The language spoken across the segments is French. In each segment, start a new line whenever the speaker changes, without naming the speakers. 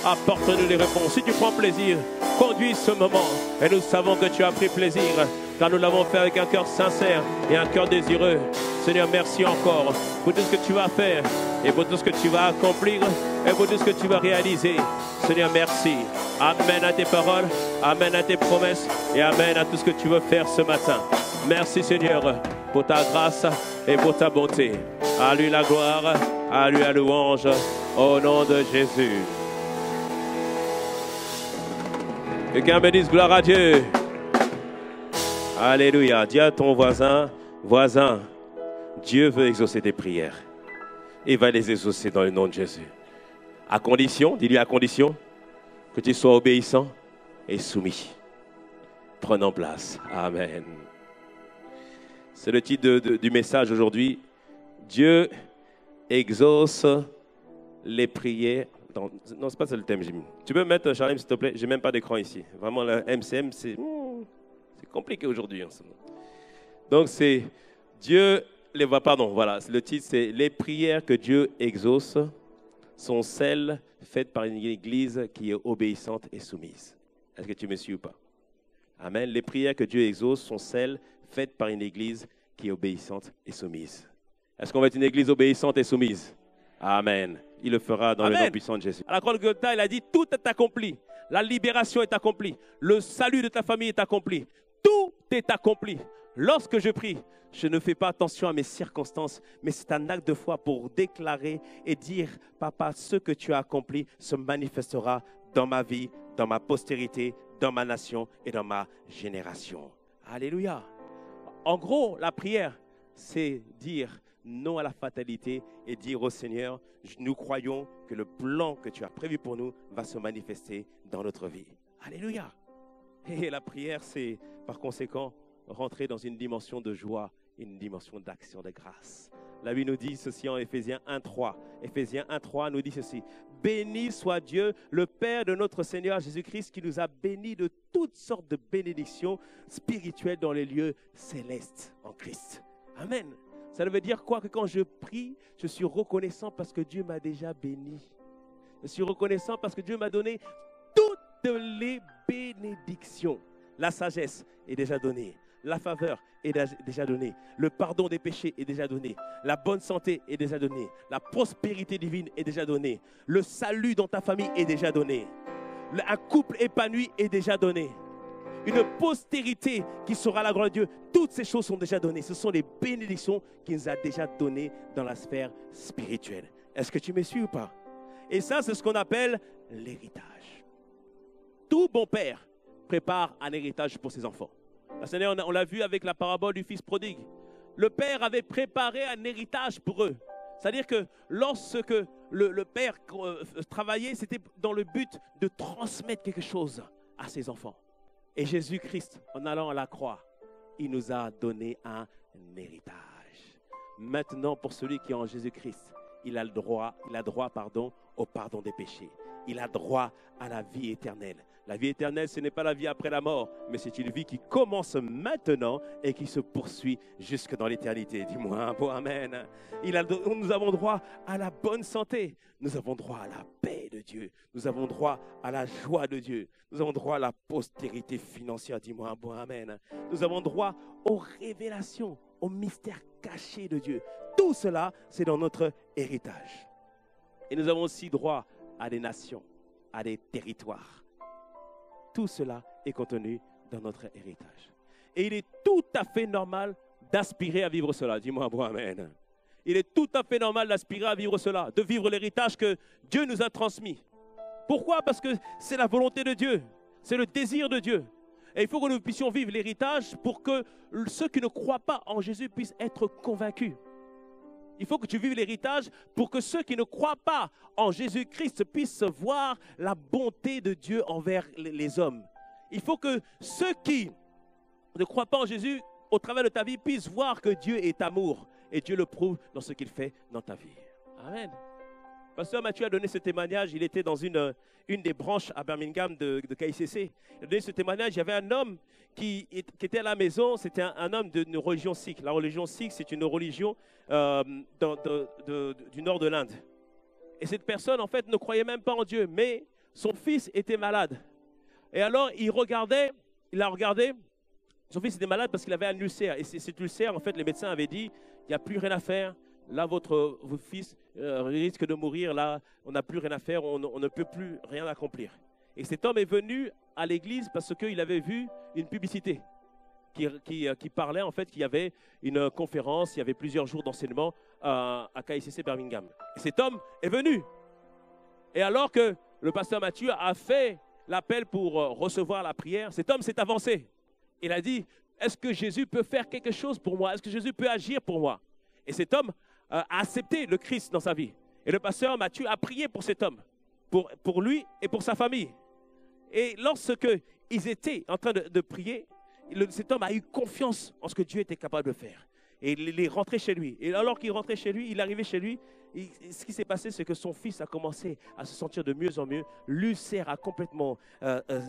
apporte-nous les réponses. Si tu prends plaisir, conduis ce moment. Et nous savons que tu as pris plaisir, car nous l'avons fait avec un cœur sincère et un cœur désireux. Seigneur, merci encore pour tout ce que tu vas faire et pour tout ce que tu vas accomplir et pour tout ce que tu vas réaliser. Seigneur, merci. Amen à tes paroles, amen à tes promesses et amen à tout ce que tu veux faire ce matin. Merci Seigneur pour ta grâce et pour ta bonté. À lui la gloire, à lui la louange, au nom de Jésus. Quelqu'un me dise gloire à Dieu. Alléluia. Dis à ton voisin, voisin, Dieu veut exaucer tes prières. Il va les exaucer dans le nom de Jésus. À condition, dis-lui à condition, que tu sois obéissant et soumis. Prenons place. Amen. C'est le titre du message aujourd'hui. Dieu exauce les prières. Non, ce n'est pas ça le thème, Jimmy. Tu peux mettre, Charles, s'il te plaît? Je n'ai même pas d'écran ici. Vraiment, le MCM, c'est compliqué aujourd'hui. Donc, c'est Dieu, voilà, le titre, c'est les prières que Dieu exauce sont celles faites par une église qui est obéissante et soumise. Est-ce que tu me suis ou pas? Amen. Les prières que Dieu exauce sont celles faites par une église qui est obéissante et soumise. Est-ce qu'on va être une église obéissante et soumise? Amen. Il le fera dans le nom puissant de Jésus. À la croix de Golgotha, il a dit, tout est accompli. La libération est accomplie. Le salut de ta famille est accompli. Tout est accompli. Lorsque je prie, je ne fais pas attention à mes circonstances, mais c'est un acte de foi pour déclarer et dire, Papa, ce que tu as accompli se manifestera dans ma vie, dans ma postérité, dans ma nation et dans ma génération. Alléluia. En gros, la prière, c'est dire non à la fatalité et dire au Seigneur, nous croyons que le plan que tu as prévu pour nous va se manifester dans notre vie. Alléluia. Et la prière, c'est par conséquent rentrer dans une dimension de joie, une dimension d'action de grâce. La Bible nous dit ceci en Éphésiens 1.3. Éphésiens 1.3 nous dit ceci. Béni soit Dieu, le Père de notre Seigneur Jésus-Christ, qui nous a bénis de toutes sortes de bénédictions spirituelles dans les lieux célestes en Christ. Amen. Ça veut dire quoi? Que quand je prie, je suis reconnaissant parce que Dieu m'a déjà béni. Je suis reconnaissant parce que Dieu m'a donné toutes les bénédictions. La sagesse est déjà donnée. La faveur est déjà donnée. Le pardon des péchés est déjà donné. La bonne santé est déjà donnée. La prospérité divine est déjà donnée. Le salut dans ta famille est déjà donné. Un couple épanoui est déjà donné. Une postérité qui sera la gloire de Dieu. Toutes ces choses sont déjà données. Ce sont les bénédictions qu'il nous a déjà données dans la sphère spirituelle. Est-ce que tu me suis ou pas? Et ça, c'est ce qu'on appelle l'héritage. Tout bon père prépare un héritage pour ses enfants. Seigneur, on l'a vu avec la parabole du fils prodigue. Le père avait préparé un héritage pour eux. C'est-à-dire que lorsque le père travaillait, c'était dans le but de transmettre quelque chose à ses enfants. Et Jésus-Christ, en allant à la croix, il nous a donné un héritage. Maintenant, pour celui qui est en Jésus-Christ, il a droit au pardon des péchés. Il a droit à la vie éternelle. La vie éternelle, ce n'est pas la vie après la mort, mais c'est une vie qui commence maintenant et qui se poursuit jusque dans l'éternité. Dis-moi un beau amen. Nous avons droit à la bonne santé. Nous avons droit à la paix de Dieu. Nous avons droit à la joie de Dieu. Nous avons droit à la postérité financière. Dis-moi un beau amen. Nous avons droit aux révélations, aux mystères cachés de Dieu. Tout cela, c'est dans notre héritage. Et nous avons aussi droit à des nations, à des territoires. Tout cela est contenu dans notre héritage. Et il est tout à fait normal d'aspirer à vivre cela. Dis-moi un bon amen. Il est tout à fait normal d'aspirer à vivre cela, de vivre l'héritage que Dieu nous a transmis. Pourquoi? Parce que c'est la volonté de Dieu, c'est le désir de Dieu. Et il faut que nous puissions vivre l'héritage pour que ceux qui ne croient pas en Jésus puissent être convaincus. Il faut que tu vives l'héritage pour que ceux qui ne croient pas en Jésus-Christ puissent voir la bonté de Dieu envers les hommes. Il faut que ceux qui ne croient pas en Jésus, au travers de ta vie, puissent voir que Dieu est amour. Et Dieu le prouve dans ce qu'il fait dans ta vie. Amen. Pasteur Mathieu a donné ce témoignage. Il était dans une des branches à Birmingham de KICC. Il a donné ce témoignage. Il y avait un homme qui était à la maison. C'était un homme d'une religion sikh. La religion sikh, c'est une religion du nord de l'Inde. Et cette personne, en fait, ne croyait même pas en Dieu. Mais son fils était malade. Et alors, il a regardé, son fils était malade parce qu'il avait un ulcère. Et cet ulcère, en fait, les médecins avaient dit, il n'y a plus rien à faire. Là, votre fils risque de mourir. Là, on n'a plus rien à faire. On ne peut plus rien accomplir. Et cet homme est venu à l'église parce qu'il avait vu une publicité qui parlait, en fait, qu'il y avait une conférence, il y avait plusieurs jours d'enseignement à KICC Birmingham. Et cet homme est venu. Et alors que le pasteur Mathieu a fait l'appel pour recevoir la prière, cet homme s'est avancé. Il a dit, est-ce que Jésus peut faire quelque chose pour moi? Est-ce que Jésus peut agir pour moi? Et cet homme a accepté le Christ dans sa vie. Et le pasteur Mathieu a prié pour cet homme, pour lui et pour sa famille. Et lorsque ils étaient en train de prier, cet homme a eu confiance en ce que Dieu était capable de faire. Et il est rentré chez lui. Et alors qu'il rentrait chez lui, il est arrivé chez lui, ce qui s'est passé, c'est que son fils a commencé à se sentir de mieux en mieux. L'ulcère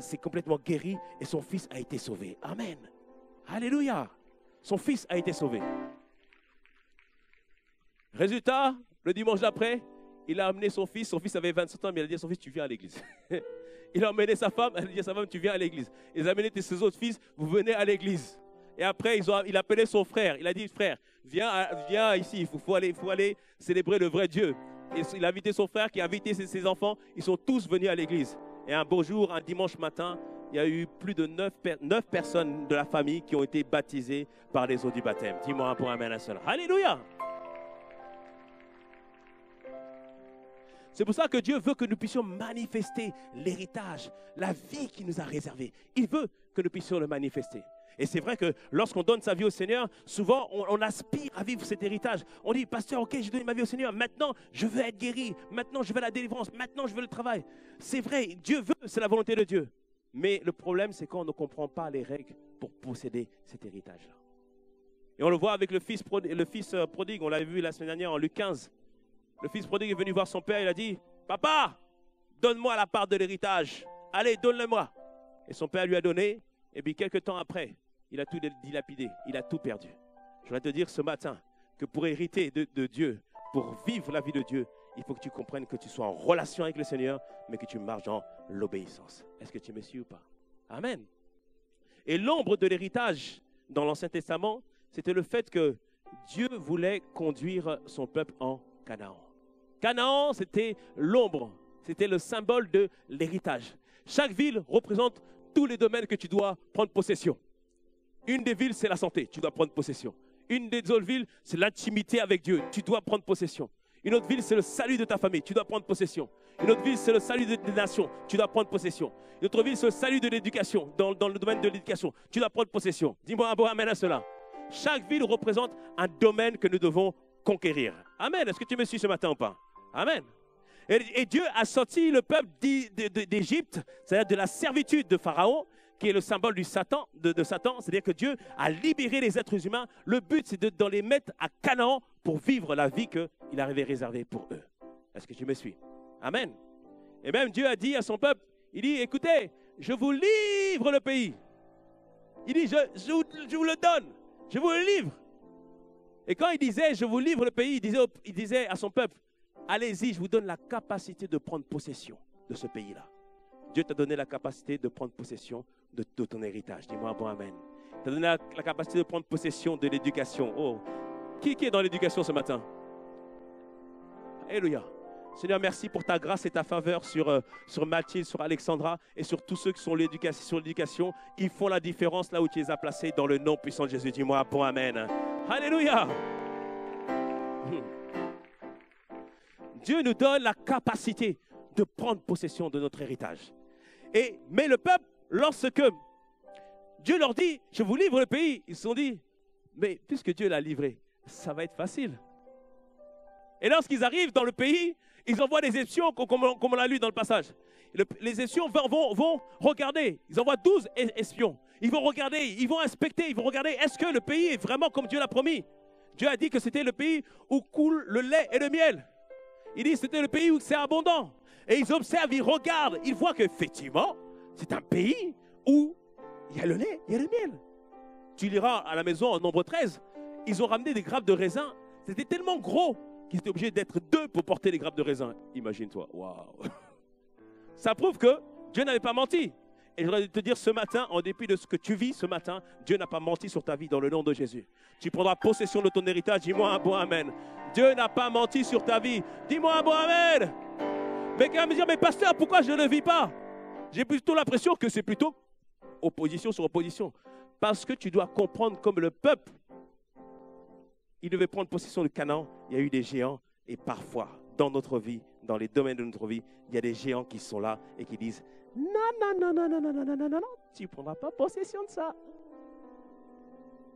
s'est complètement guéri et son fils a été sauvé. Amen. Alléluia. Son fils a été sauvé. Résultat, le dimanche d'après, il a amené son fils avait 27 ans, mais il a dit à son fils, tu viens à l'église. Il a emmené sa femme, elle a dit à sa femme, tu viens à l'église. Il a amené ses autres fils, vous venez à l'église. Et après, il a appelé son frère. Il a dit, frère, viens ici, il faut aller célébrer le vrai Dieu. Et il a invité son frère qui a invité ses enfants. Ils sont tous venus à l'église. Et un beau jour, un dimanche matin, il y a eu plus de 9 personnes de la famille qui ont été baptisées par les eaux du baptême. Dis-moi un pour un amen à cela. Alléluia! C'est pour ça que Dieu veut que nous puissions manifester l'héritage, la vie qu'il nous a réservée. Il veut que nous puissions le manifester. Et c'est vrai que lorsqu'on donne sa vie au Seigneur, souvent on aspire à vivre cet héritage. On dit, pasteur, ok, j'ai donné ma vie au Seigneur, maintenant je veux être guéri, maintenant je veux la délivrance, maintenant je veux le travail. C'est vrai, Dieu veut, c'est la volonté de Dieu. Mais le problème, c'est qu'on ne comprend pas les règles pour posséder cet héritage-là. Et on le voit avec le fils prodigue, on l'avait vu la semaine dernière en Luc 15. Le fils prodigue est venu voir son père, il a dit, papa, donne-moi la part de l'héritage. Allez, donne-le-moi. Et son père lui a donné, et puis quelques temps après, il a tout dilapidé, il a tout perdu. Je voudrais te dire ce matin que pour hériter de Dieu, pour vivre la vie de Dieu, il faut que tu comprennes que tu sois en relation avec le Seigneur, mais que tu marches dans l'obéissance. Est-ce que tu me suis ou pas? Amen. Et l'ombre de l'héritage dans l'Ancien Testament, c'était le fait que Dieu voulait conduire son peuple en Canaan. Canaan, c'était l'ombre, c'était le symbole de l'héritage. Chaque ville représente tous les domaines que tu dois prendre possession. Une des villes, c'est la santé, tu dois prendre possession. Une des autres villes, c'est l'intimité avec Dieu, tu dois prendre possession. Une autre ville, c'est le salut de ta famille, tu dois prendre possession. Une autre ville, c'est le salut des nations, tu dois prendre possession. Une autre ville, c'est le salut de l'éducation, dans le domaine de l'éducation, tu dois prendre possession. Dis-moi un bon amen à cela. Chaque ville représente un domaine que nous devons conquérir. Amen. Est-ce que tu me suis ce matin ou pas? Amen. Et Dieu a sorti le peuple d'Égypte, c'est-à-dire de la servitude de Pharaon, qui est le symbole de Satan. C'est-à-dire que Dieu a libéré les êtres humains. Le but, c'est de les mettre à Canaan pour vivre la vie qu'il avait réservée pour eux. Est-ce que tu me suis? Amen. Et même Dieu a dit à son peuple, il dit, écoutez, je vous livre le pays. Il dit, je vous le donne, je vous le livre. Et quand il disait, je vous livre le pays, il disait à son peuple, allez-y, je vous donne la capacité de prendre possession de ce pays-là. Dieu t'a donné la capacité de prendre possession de ton héritage. Dis-moi un bon amen. Il t'a donné la capacité de prendre possession de l'éducation. Oh, qui est dans l'éducation ce matin? Alléluia. Seigneur, merci pour ta grâce et ta faveur sur Mathilde, sur Alexandra et sur tous ceux qui sont sur l'éducation. Ils font la différence là où tu les as placés dans le nom puissant de Jésus. Dis-moi un bon amen. Alléluia. Dieu nous donne la capacité de prendre possession de notre héritage. Mais le peuple, lorsque Dieu leur dit, je vous livre le pays, ils se sont dit, mais puisque Dieu l'a livré, ça va être facile. Et lorsqu'ils arrivent dans le pays, ils envoient des espions, comme on l'a lu dans le passage. Les espions vont regarder, ils envoient 12 espions. Ils vont regarder, ils vont inspecter, ils vont regarder, est-ce que le pays est vraiment comme Dieu l'a promis? Dieu a dit que c'était le pays où coule le lait et le miel. Il dit que c'était le pays où c'est abondant. Et ils observent, ils regardent, ils voient qu'effectivement, c'est un pays où il y a le lait, il y a le miel. Tu liras à la maison en Nombre 13, ils ont ramené des grappes de raisin. C'était tellement gros qu'ils étaient obligés d'être 2 pour porter les grappes de raisin. Imagine-toi, waouh! Ça prouve que Dieu n'avait pas menti. Et je voudrais te dire ce matin, en dépit de ce que tu vis ce matin, Dieu n'a pas menti sur ta vie dans le nom de Jésus. Tu prendras possession de ton héritage. Dis-moi un bon amen. Dieu n'a pas menti sur ta vie. Dis-moi un bon amen. Mais quelqu'un me dit, mais pasteur, pourquoi je ne le vis pas? J'ai plutôt l'impression que c'est plutôt opposition sur opposition. Parce que tu dois comprendre comme le peuple, il devait prendre possession de Canaan. Il y a eu des géants et parfois, dans notre vie, dans les domaines de notre vie, il y a des géants qui sont là et qui disent non, non, non, non, non, non, non, non, non, non, non, tu ne prendras pas possession de ça.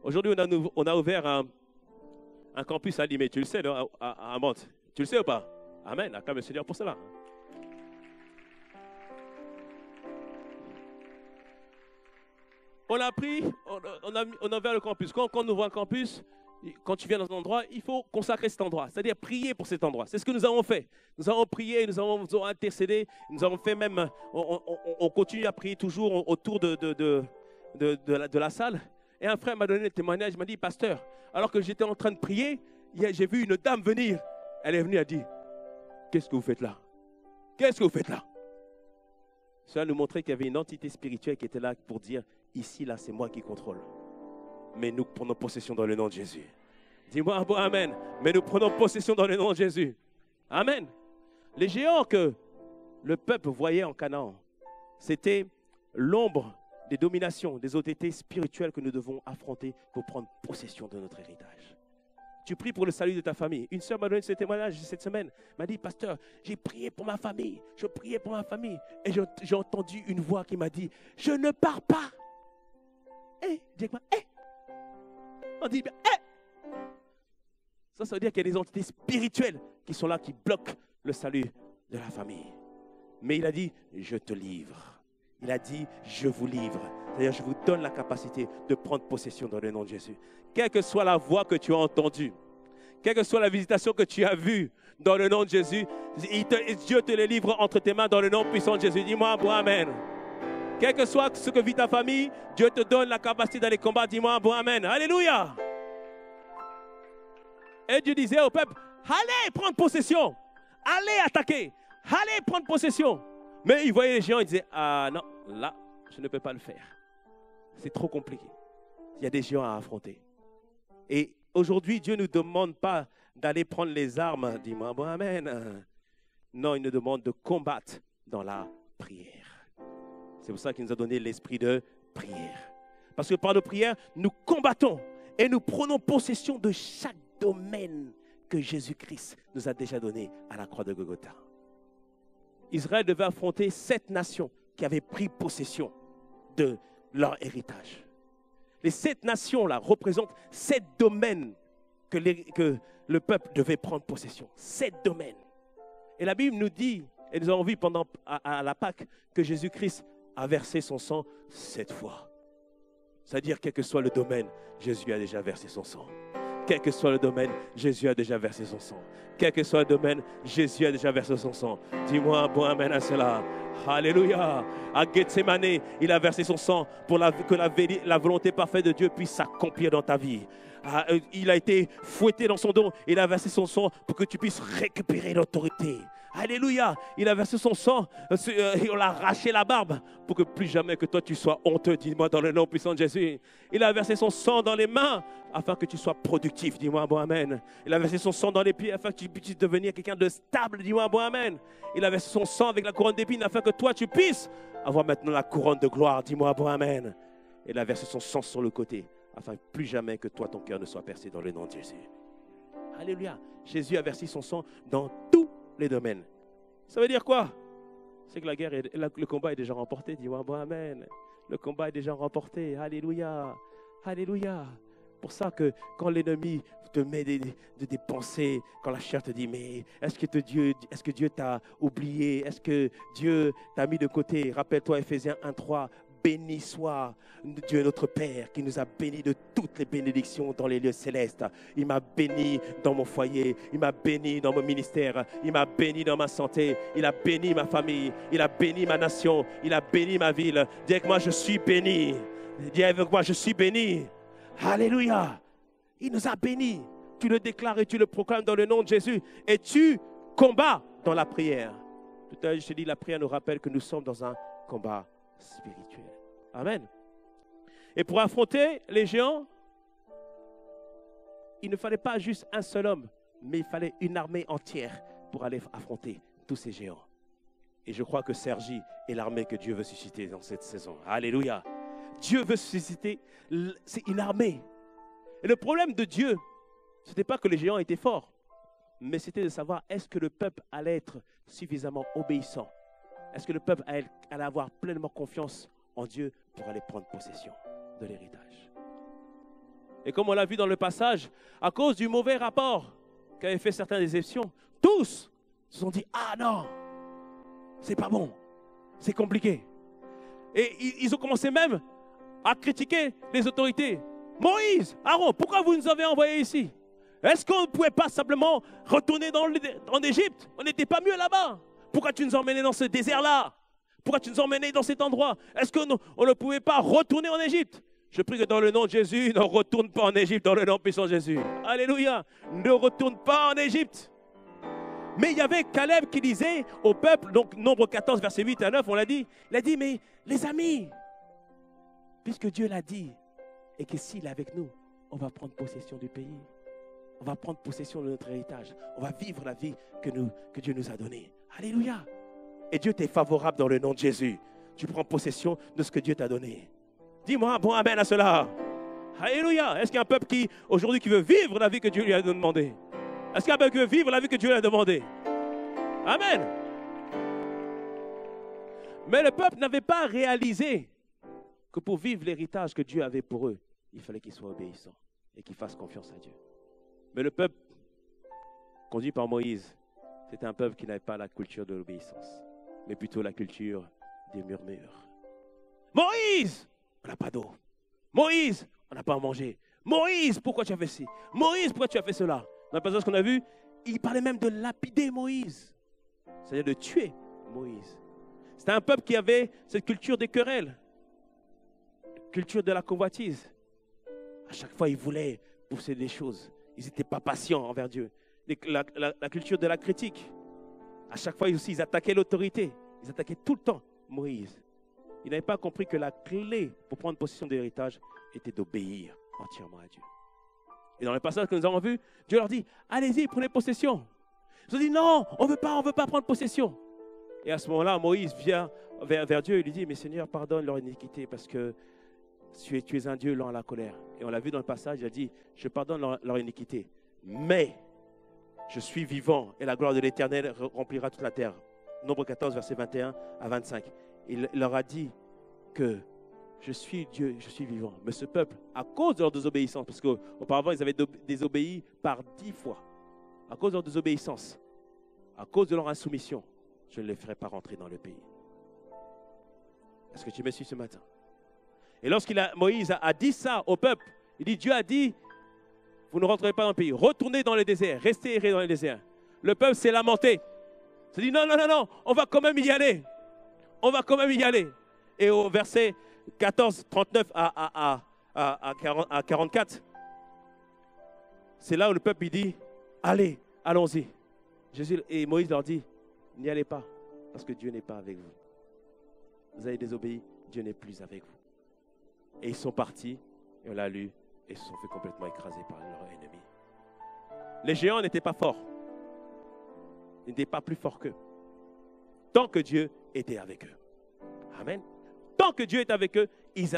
Aujourd'hui, on a ouvert un campus à Limay, tu le sais, là, à Mantes. Tu le sais ou pas? Amen, acclame le Seigneur pour cela. On a pris, on a ouvert le campus. Quand on ouvre un campus, quand tu viens dans un endroit, il faut consacrer cet endroit, c'est-à-dire prier pour cet endroit. C'est ce que nous avons fait. Nous avons prié, nous avons intercédé, nous avons fait même, on continue à prier toujours autour de la salle. Et un frère m'a donné le témoignage, il m'a dit, pasteur, alors que j'étais en train de prier, j'ai vu une dame venir. Elle est venue, elle a dit, qu'est-ce que vous faites là? Qu'est-ce que vous faites là? Cela nous montrait qu'il y avait une entité spirituelle qui était là pour dire, ici, là, c'est moi qui contrôle. Mais nous prenons possession dans le nom de Jésus. Dis-moi un bon amen. Mais nous prenons possession dans le nom de Jésus. Amen. Les géants que le peuple voyait en Canaan, c'était l'ombre des dominations, des autorités spirituelles que nous devons affronter pour prendre possession de notre héritage. Tu pries pour le salut de ta famille. Une sœur m'a donné ce témoignage cette semaine. Elle m'a dit, pasteur, j'ai prié pour ma famille. Je priais pour ma famille. Et j'ai entendu une voix qui m'a dit, je ne pars pas. Dis-moi, on dit bien, Ça veut dire qu'il y a des entités spirituelles qui sont là, qui bloquent le salut de la famille. Mais il a dit, je te livre. Il a dit, je vous livre. C'est-à-dire, je vous donne la capacité de prendre possession dans le nom de Jésus. Quelle que soit la voix que tu as entendue, quelle que soit la visitation que tu as vue dans le nom de Jésus, Dieu te les livre entre tes mains dans le nom puissant de Jésus. Dis-moi un bon amen. Quel que soit ce que vit ta famille, Dieu te donne la capacité d'aller combattre. Dis-moi un bon amen. Alléluia. Et Dieu disait au peuple, allez prendre possession. Allez attaquer. Allez prendre possession. Mais il voyait les géants, il disait, ah non, là, je ne peux pas le faire. C'est trop compliqué. Il y a des géants à affronter. Et aujourd'hui, Dieu ne nous demande pas d'aller prendre les armes. Dis-moi, bon, amen. Non, il nous demande de combattre dans la prière. C'est pour ça qu'il nous a donné l'esprit de prière. Parce que par nos prières, nous combattons et nous prenons possession de chaque domaine que Jésus-Christ nous a déjà donné à la croix de Golgotha. Israël devait affronter 7 nations qui avaient pris possession de leur héritage. Les 7 nations-là représentent 7 domaines que le peuple devait prendre possession. 7 domaines. Et la Bible nous dit, et nous avons vu à la Pâque, que Jésus-Christ a versé son sang 7 fois. C'est-à-dire, quel que soit le domaine, Jésus a déjà versé son sang. Quel que soit le domaine, Jésus a déjà versé son sang. Quel que soit le domaine, Jésus a déjà versé son sang. Dis-moi un bon amen à cela. Alléluia. À Gethsemane, il a versé son sang pour que la volonté parfaite de Dieu puisse s'accomplir dans ta vie. Il a été fouetté dans son dos. Il a versé son sang pour que tu puisses récupérer l'autorité. Alléluia. Il a versé son sang. On l'a arraché la barbe pour que plus jamais que toi tu sois honteux. Dis-moi dans le nom puissant de Jésus. Il a versé son sang dans les mains afin que tu sois productif. Dis-moi un bon amen. Il a versé son sang dans les pieds afin que tu puisses devenir quelqu'un de stable. Dis-moi un bon amen. Il a versé son sang avec la couronne d'épines afin que toi tu puisses avoir maintenant la couronne de gloire. Dis-moi un bon amen. Il a versé son sang sur le côté afin que plus jamais que toi ton cœur ne soit percé dans le nom de Jésus. Alléluia. Jésus a versé son sang dans tous les domaines. Ça veut dire quoi? C'est que le combat est déjà remporté. Dis-moi bon amen. Le combat est déjà remporté. Alléluia. Alléluia. Pour ça que quand l'ennemi te met des pensées, quand la chair te dit, mais est-ce que Dieu t'a oublié? Est-ce que Dieu t'a mis de côté? Rappelle-toi Ephésiens 1:3. Béni soit Dieu notre Père qui nous a bénis de toutes les bénédictions dans les lieux célestes. Il m'a béni dans mon foyer, il m'a béni dans mon ministère, il m'a béni dans ma santé, il a béni ma famille, il a béni ma nation, il a béni ma ville. Dis avec moi, je suis béni. Dis avec moi, je suis béni. Alléluia. Il nous a bénis. Tu le déclares et tu le proclames dans le nom de Jésus. Et tu combats dans la prière. Tout à l'heure, je te dis, la prière nous rappelle que nous sommes dans un combat spirituel. Amen. Et pour affronter les géants, il ne fallait pas juste un seul homme, mais il fallait une armée entière pour aller affronter tous ces géants. Et je crois que Sergi est l'armée que Dieu veut susciter dans cette saison. Alléluia. Dieu veut susciter, c'est une armée. Et le problème de Dieu, ce n'était pas que les géants étaient forts, mais c'était de savoir est-ce que le peuple allait être suffisamment obéissant. Est-ce que le peuple allait avoir pleinement confiance en Dieu pour aller prendre possession de l'héritage. Et comme on l'a vu dans le passage, à cause du mauvais rapport qu'avaient fait certaines exceptions, tous se sont dit « Ah non, c'est pas bon, c'est compliqué ». Et ils ont commencé même à critiquer les autorités. « Moïse, Aaron, pourquoi vous nous avez envoyés ici? Est-ce qu'on ne pouvait pas simplement retourner en Égypte? On n'était pas mieux là-bas. Pourquoi tu nous as emmenés dans ce désert-là? Pourquoi tu nous as emmenés dans cet endroit? Est-ce qu'on ne pouvait pas retourner en Égypte? » Je prie que dans le nom de Jésus, ne retourne pas en Égypte, dans le nom puissant de Jésus. Alléluia. Ne retourne pas en Égypte. Mais il y avait Caleb qui disait au peuple, donc Nombre 14, versets 8 à 9, on l'a dit, il a dit, mais les amis, puisque Dieu l'a dit, et que s'il est avec nous, on va prendre possession du pays. On va prendre possession de notre héritage. On va vivre la vie que Dieu nous a donnée. Alléluia. Et Dieu t'est favorable dans le nom de Jésus. Tu prends possession de ce que Dieu t'a donné. Dis-moi un bon amen à cela. Alléluia. Est-ce qu'il y a un peuple qui, aujourd'hui, qui veut vivre la vie que Dieu lui a demandé? Est-ce qu'il y a un peuple qui veut vivre la vie que Dieu lui a demandé? Amen. Mais le peuple n'avait pas réalisé que pour vivre l'héritage que Dieu avait pour eux, il fallait qu'ils soient obéissants et qu'ils fassent confiance à Dieu. Mais le peuple, conduit par Moïse, c'était un peuple qui n'avait pas la culture de l'obéissance, mais plutôt la culture des murmures. Moïse, on n'a pas d'eau. Moïse, on n'a pas à manger. Moïse, pourquoi tu as fait ci? Moïse, pourquoi tu as fait cela? Dans le passage qu'on a vu, il parlait même de lapider Moïse, c'est-à-dire de tuer Moïse. C'était un peuple qui avait cette culture des querelles, culture de la convoitise. À chaque fois, ils voulaient pousser des choses. Ils n'étaient pas patients envers Dieu. La culture de la critique. À chaque fois aussi, ils attaquaient l'autorité. Ils attaquaient tout le temps Moïse. Ils n'avaient pas compris que la clé pour prendre possession de l'héritage était d'obéir entièrement à Dieu. Et dans le passage que nous avons vu, Dieu leur dit, allez-y, prenez possession. Ils ont dit, non, on ne veut pas prendre possession. Et à ce moment-là, Moïse vient vers Dieu et lui dit, mais Seigneur, pardonne leur iniquité parce que tu es un Dieu lent à la colère. Et on l'a vu dans le passage, il a dit, je pardonne leur iniquité. Mais je suis vivant et la gloire de l'Éternel remplira toute la terre. Nombre 14, versets 21 à 25. Il leur a dit que je suis Dieu, je suis vivant. Mais ce peuple, à cause de leur désobéissance, parce qu'auparavant ils avaient désobéi par 10 fois, à cause de leur désobéissance, à cause de leur insoumission, je ne les ferai pas rentrer dans le pays. Est-ce que tu me suis ce matin? Et Moïse a dit ça au peuple, il dit, Dieu a dit, vous ne rentrerez pas dans le pays, retournez dans le désert, restez errés dans le désert. Le peuple s'est lamenté. Il s'est dit, non, on va quand même y aller. On va quand même y aller. Et au verset 14, 39 à 44, c'est là où le peuple il dit, allez, allons-y. Et Moïse leur dit, n'y allez pas, parce que Dieu n'est pas avec vous. Vous avez désobéi, Dieu n'est plus avec vous. Et ils sont partis, et on l'a lu, et ils se sont fait complètement écraser par leur ennemi. Les géants n'étaient pas forts. Ils n'étaient pas plus forts qu'eux. Tant que Dieu était avec eux. Amen. Tant que Dieu était avec eux, ils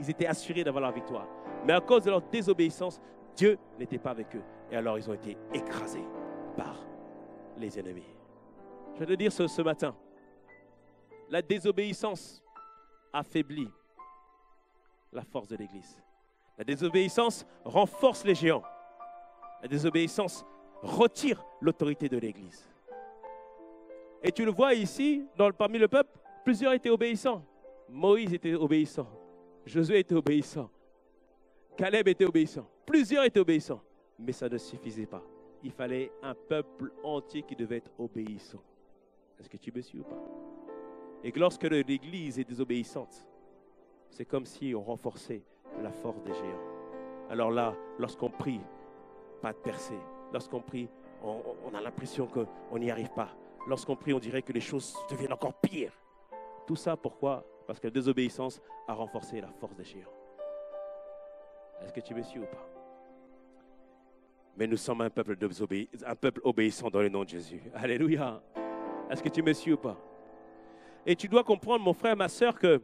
étaient assurés d'avoir la victoire. Mais à cause de leur désobéissance, Dieu n'était pas avec eux. Et alors ils ont été écrasés par les ennemis. Je vais te dire ce matin, la désobéissance affaiblit la force de l'Église. La désobéissance renforce les géants. La désobéissance retire l'autorité de l'Église. Et tu le vois ici, parmi le peuple, plusieurs étaient obéissants. Moïse était obéissant. Josué était obéissant. Caleb était obéissant. Plusieurs étaient obéissants. Mais ça ne suffisait pas. Il fallait un peuple entier qui devait être obéissant. Est-ce que tu me suis ou pas? Et que lorsque l'Église est désobéissante, c'est comme si on renforçait la force des géants. Alors là, lorsqu'on prie, pas de percée. Lorsqu'on prie, on a l'impression qu'on n'y arrive pas. lorsqu'on prie, on dirait que les choses deviennent encore pires. Tout ça, pourquoi? Parce que la désobéissance a renforcé la force des géants. Est-ce que tu me suis ou pas? Mais nous sommes un peuple obéissant dans le nom de Jésus. Alléluia. Est-ce que tu me suis ou pas? Et tu dois comprendre, mon frère, ma soeur, que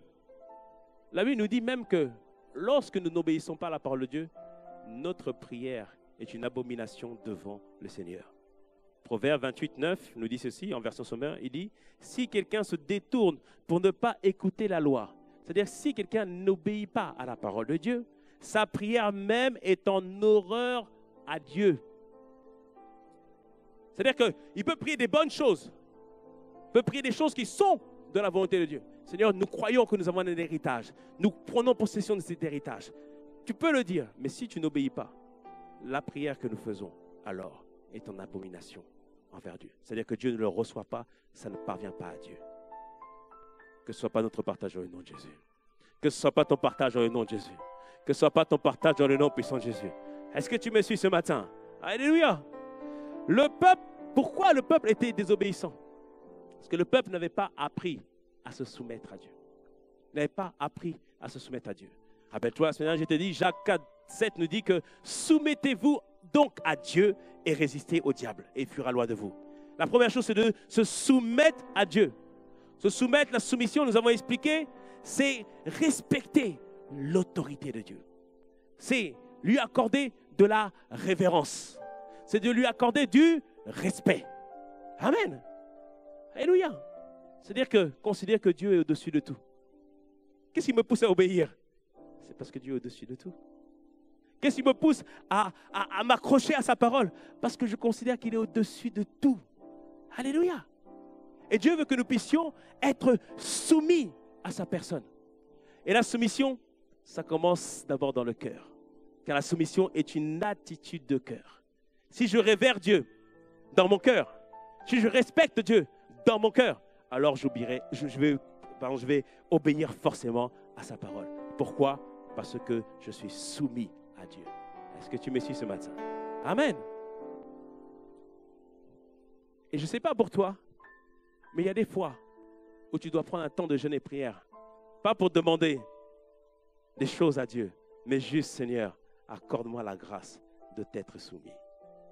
la Bible nous dit même que lorsque nous n'obéissons pas à la parole de Dieu, notre prière est une abomination devant le Seigneur. Proverbe 28, 9 nous dit ceci, en version sommaire, il dit « Si quelqu'un se détourne pour ne pas écouter la loi, c'est-à-dire si quelqu'un n'obéit pas à la parole de Dieu, sa prière même est en horreur à Dieu. » C'est-à-dire qu'il peut prier des bonnes choses, il peut prier des choses qui sont de la volonté de Dieu. Seigneur, nous croyons que nous avons un héritage, nous prenons possession de cet héritage. Tu peux le dire, mais si tu n'obéis pas, la prière que nous faisons alors est en abomination envers Dieu. C'est-à-dire que Dieu ne le reçoit pas, ça ne parvient pas à Dieu. Que ce ne soit pas notre partage dans le nom de Jésus. Que ce ne soit pas ton partage dans le nom de Jésus. Que ce ne soit pas ton partage dans le nom puissant de Jésus. Est-ce que tu me suis ce matin? Alléluia. Le peuple, pourquoi le peuple était désobéissant? Parce que le peuple n'avait pas appris à se soumettre à Dieu. Il n'avait pas appris à se soumettre à Dieu. Rappelle-toi, la semaine dernière, je t'ai dit, Jacques 4, 7 nous dit que soumettez-vous donc à Dieu et résistez au diable et il fuira loin de vous. La première chose, c'est de se soumettre à Dieu. Se soumettre, la soumission, nous avons expliqué, c'est respecter l'autorité de Dieu. C'est lui accorder de la révérence. C'est de lui accorder du respect. Amen. Alléluia. C'est-à-dire que considère que Dieu est au-dessus de tout. Qu'est-ce qui me pousse à obéir? C'est parce que Dieu est au-dessus de tout. Qu'est-ce qui me pousse à m'accrocher à sa parole? Parce que je considère qu'il est au-dessus de tout. Alléluia. Et Dieu veut que nous puissions être soumis à sa personne. Et la soumission, ça commence d'abord dans le cœur. Car la soumission est une attitude de cœur. Si je révère Dieu dans mon cœur, si je respecte Dieu dans mon cœur, alors je vais obéir forcément à sa parole. Pourquoi? Parce que je suis soumis à Dieu. Est-ce que tu me suis ce matin? Amen. Et je ne sais pas pour toi, mais il y a des fois où tu dois prendre un temps de jeûne et prière. Pas pour demander des choses à Dieu, mais juste, Seigneur, accorde-moi la grâce de t'être soumis.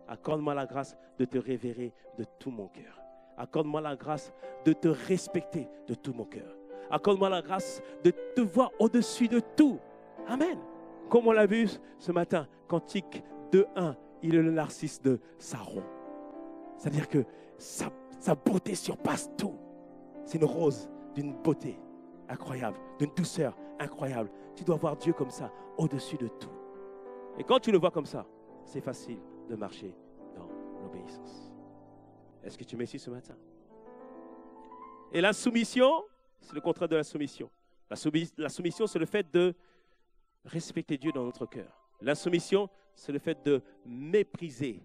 Accorde-moi la grâce de te révérer de tout mon cœur. Accorde-moi la grâce de te respecter de tout mon cœur. Accorde-moi la grâce de te voir au-dessus de tout. Amen. Comme on l'a vu ce matin, Cantique 2:1, il est le narcisse de Saron. C'est-à-dire que sa beauté surpasse tout. C'est une rose d'une beauté incroyable, d'une douceur incroyable. Tu dois voir Dieu comme ça, au-dessus de tout. Et quand tu le vois comme ça, c'est facile de marcher dans l'obéissance. Est-ce que tu me suis ce matin? Et la soumission, c'est le contraire de la soumission. La soumission, c'est le fait de respecter Dieu dans notre cœur. L'insoumission, c'est le fait de mépriser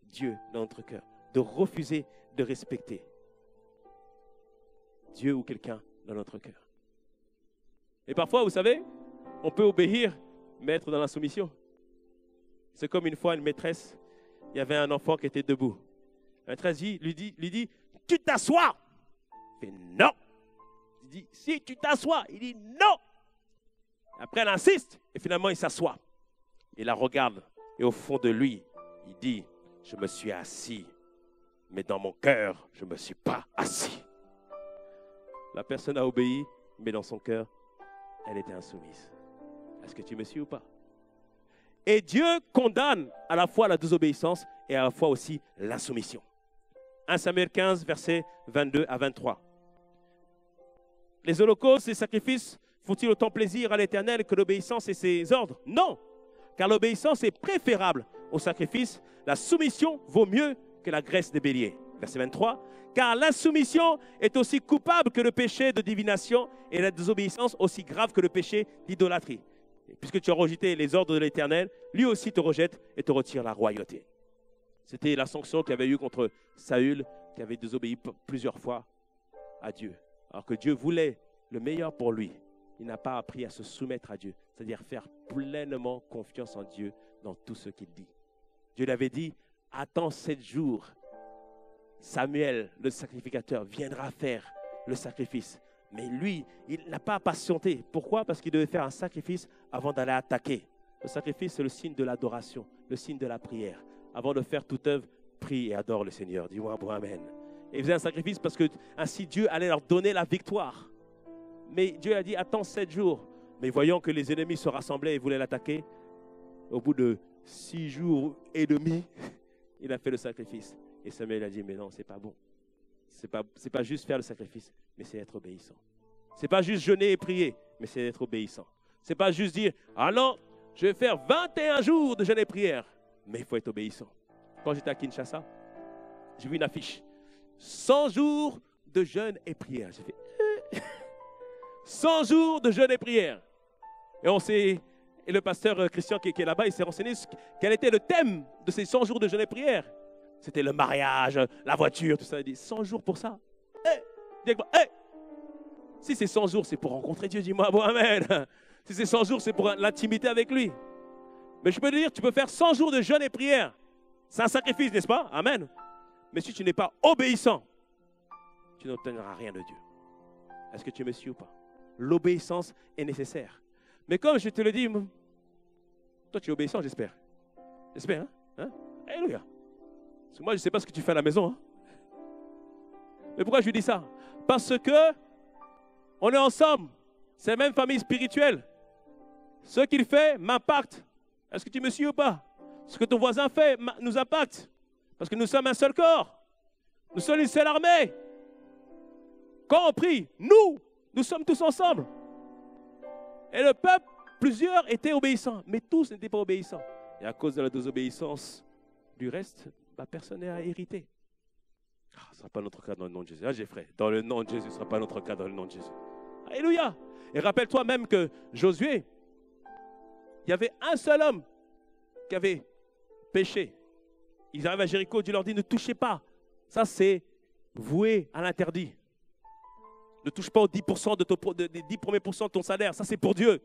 Dieu dans notre cœur, de refuser de respecter Dieu ou quelqu'un dans notre cœur. Et parfois, vous savez, on peut obéir, mais être dans la soumission. C'est comme une fois une maîtresse, il y avait un enfant qui était debout. La maîtresse lui dit, tu t'assois. Il fait non. Il dit, si tu t'assois. Il dit non. Après, elle insiste et finalement, il s'assoit. Il la regarde et au fond de lui, il dit, je me suis assis, mais dans mon cœur, je ne me suis pas assis. La personne a obéi, mais dans son cœur, elle était insoumise. Est-ce que tu me suis ou pas? Et Dieu condamne à la fois la désobéissance et à la fois aussi l'insoumission. 1 Samuel 15, versets 22 à 23. Les holocaustes et sacrifices font-ils autant plaisir à l'Éternel que l'obéissance et ses ordres? Non, car l'obéissance est préférable au sacrifice. La soumission vaut mieux que la graisse des béliers. Verset 23. Car l'insoumission est aussi coupable que le péché de divination et la désobéissance aussi grave que le péché d'idolâtrie. Et puisque tu as rejeté les ordres de l'Éternel, lui aussi te rejette et te retire la royauté. C'était la sanction qu'il y avait eu contre Saül, qui avait désobéi plusieurs fois à Dieu. Alors que Dieu voulait le meilleur pour lui. Il n'a pas appris à se soumettre à Dieu, c'est-à-dire faire pleinement confiance en Dieu dans tout ce qu'il dit. Dieu l'avait dit, attends 7 jours Samuel, le sacrificateur, viendra faire le sacrifice. Mais lui, il n'a pas patienté. Pourquoi? Parce qu'il devait faire un sacrifice avant d'aller attaquer. Le sacrifice, c'est le signe de l'adoration, le signe de la prière. Avant de faire toute œuvre, prie et adore le Seigneur. Dis-moi bon amen. Et il faisait un sacrifice parce que ainsi Dieu allait leur donner la victoire. Mais Dieu a dit, attends 7 jours. Mais voyant que les ennemis se rassemblaient et voulaient l'attaquer, au bout de 6 jours et demi, il a fait le sacrifice. Et Samuel a dit, mais non, c'est pas bon. C'est pas juste faire le sacrifice, mais c'est être obéissant. C'est pas juste jeûner et prier, mais c'est être obéissant. C'est pas juste dire, ah non, je vais faire 21 jours de jeûne et prière. Mais il faut être obéissant. Quand j'étais à Kinshasa, j'ai vu une affiche. 100 jours de jeûne et prière. J'ai fait 100 jours de jeûne et prière. Et le pasteur Christian qui est là-bas, il s'est renseigné quel était le thème de ces 100 jours de jeûne et prière. C'était le mariage, la voiture, tout ça. Il dit 100 jours pour ça. Si c'est 100 jours, c'est pour rencontrer Dieu, dis-moi bon amen. Si c'est 100 jours, c'est pour l'intimité avec lui. Mais je peux te dire, tu peux faire 100 jours de jeûne et prière. C'est un sacrifice, n'est-ce pas? Amen. Mais si tu n'es pas obéissant, tu n'obtiendras rien de Dieu. Est-ce que tu me suis ou pas? L'obéissance est nécessaire. Mais comme je te le dis, toi tu es obéissant, j'espère. J'espère, hein? Alléluia. Parce que moi, je ne sais pas ce que tu fais à la maison. Hein? Mais pourquoi je lui dis ça? Parce que on est ensemble. C'est la même famille spirituelle. Ce qu'il fait m'impacte. Est-ce que tu me suis ou pas? Ce que ton voisin fait nous impacte. Parce que nous sommes un seul corps. Nous sommes une seule armée. Quand on prie, nous sommes tous ensemble. Et le peuple, plusieurs étaient obéissants. Mais tous n'étaient pas obéissants. Et à cause de la désobéissance du reste, personne n'a hérité. Ce ne sera pas notre cas dans le nom de Jésus. J'ai frère, dans le nom de Jésus, ce ne sera pas notre cas dans le nom de Jésus. Alléluia. Et rappelle-toi même que Josué, il y avait un seul homme qui avait péché. Ils arrivent à Jéricho, Dieu leur dit, ne touchez pas. Ça, c'est voué à l'interdit. Ne touche pas aux 10% des 10 premiers pourcents de ton salaire. Ça, c'est pour Dieu.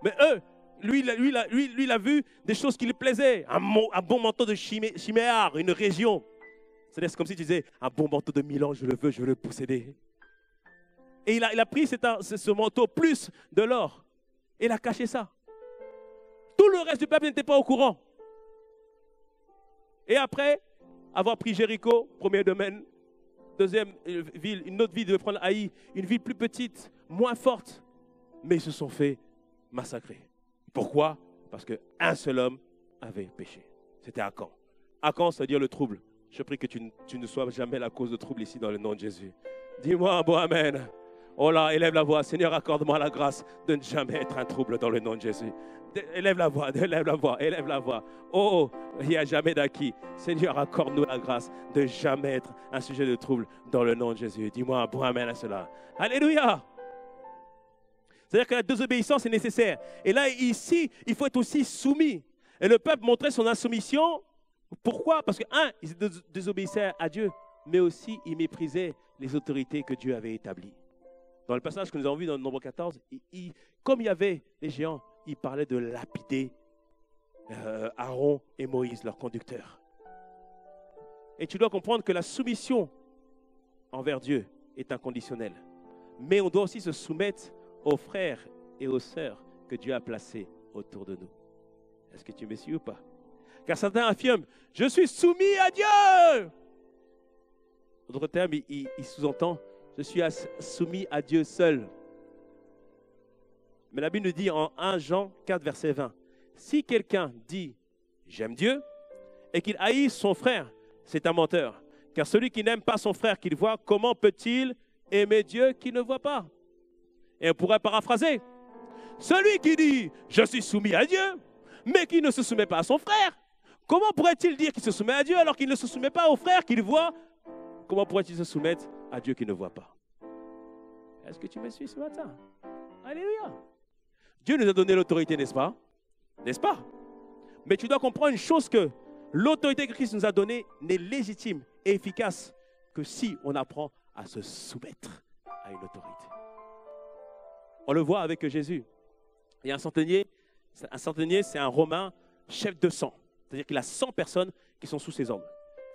Mais eux, lui, il a vu des choses qui lui plaisaient. Un bon manteau de chiméar, une région. C'est comme si tu disais, un bon manteau de Milan, je veux le posséder. Et il a pris ce manteau plus de l'or. Et il a caché ça. Tout le reste du peuple n'était pas au courant. Et après avoir pris Jéricho, premier domaine, deuxième ville, une autre ville devait prendre Haï, une ville plus petite, moins forte. Mais ils se sont fait massacrer. Pourquoi? Parce qu'un seul homme avait péché. C'était Akan. Akan, c'est-à-dire le trouble. Je prie que tu ne sois jamais la cause de trouble ici dans le nom de Jésus. Dis-moi un bon amen. Oh là, élève la voix. Seigneur, accorde-moi la grâce de ne jamais être un trouble dans le nom de Jésus. Élève la voix, élève la voix, élève la voix. Oh, il n'y a jamais d'acquis. Seigneur, accorde-nous la grâce de jamais être un sujet de trouble dans le nom de Jésus. Dis-moi un bon amen à cela. Alléluia. C'est-à-dire que la désobéissance est nécessaire. Et là, ici, il faut être aussi soumis. Et le peuple montrait son insoumission. Pourquoi? Parce que, ils désobéissaient à Dieu, mais aussi ils méprisaient les autorités que Dieu avait établies. Dans le passage que nous avons vu dans le Nombre 14, comme il y avait les géants, il parlait de lapider Aaron et Moïse, leurs conducteurs. Et tu dois comprendre que la soumission envers Dieu est inconditionnelle. Mais on doit aussi se soumettre aux frères et aux sœurs que Dieu a placés autour de nous. Est-ce que tu me suis ou pas? Car certains affirment, je suis soumis à Dieu. En d'autres termes, il sous-entend, je suis soumis à Dieu seul. Mais la Bible nous dit en 1 Jean 4, verset 20, si quelqu'un dit, j'aime Dieu, et qu'il haït son frère, c'est un menteur. Car celui qui n'aime pas son frère qu'il voit, comment peut-il aimer Dieu qu'il ne voit pas? Et on pourrait paraphraser, celui qui dit, je suis soumis à Dieu, mais qui ne se soumet pas à son frère, comment pourrait-il dire qu'il se soumet à Dieu alors qu'il ne se soumet pas au frère qu'il voit? Comment pourrait-il se soumettre à Dieu qu'il ne voit pas? Est-ce que tu me suis ce matin? Alléluia. Dieu nous a donné l'autorité, n'est-ce pas? N'est-ce pas? Mais tu dois comprendre une chose, que l'autorité que Christ nous a donnée n'est légitime et efficace que si on apprend à se soumettre à une autorité. On le voit avec Jésus. Il y a un centenier, c'est un Romain chef de 100. C'est-à-dire qu'il a 100 personnes qui sont sous ses ordres.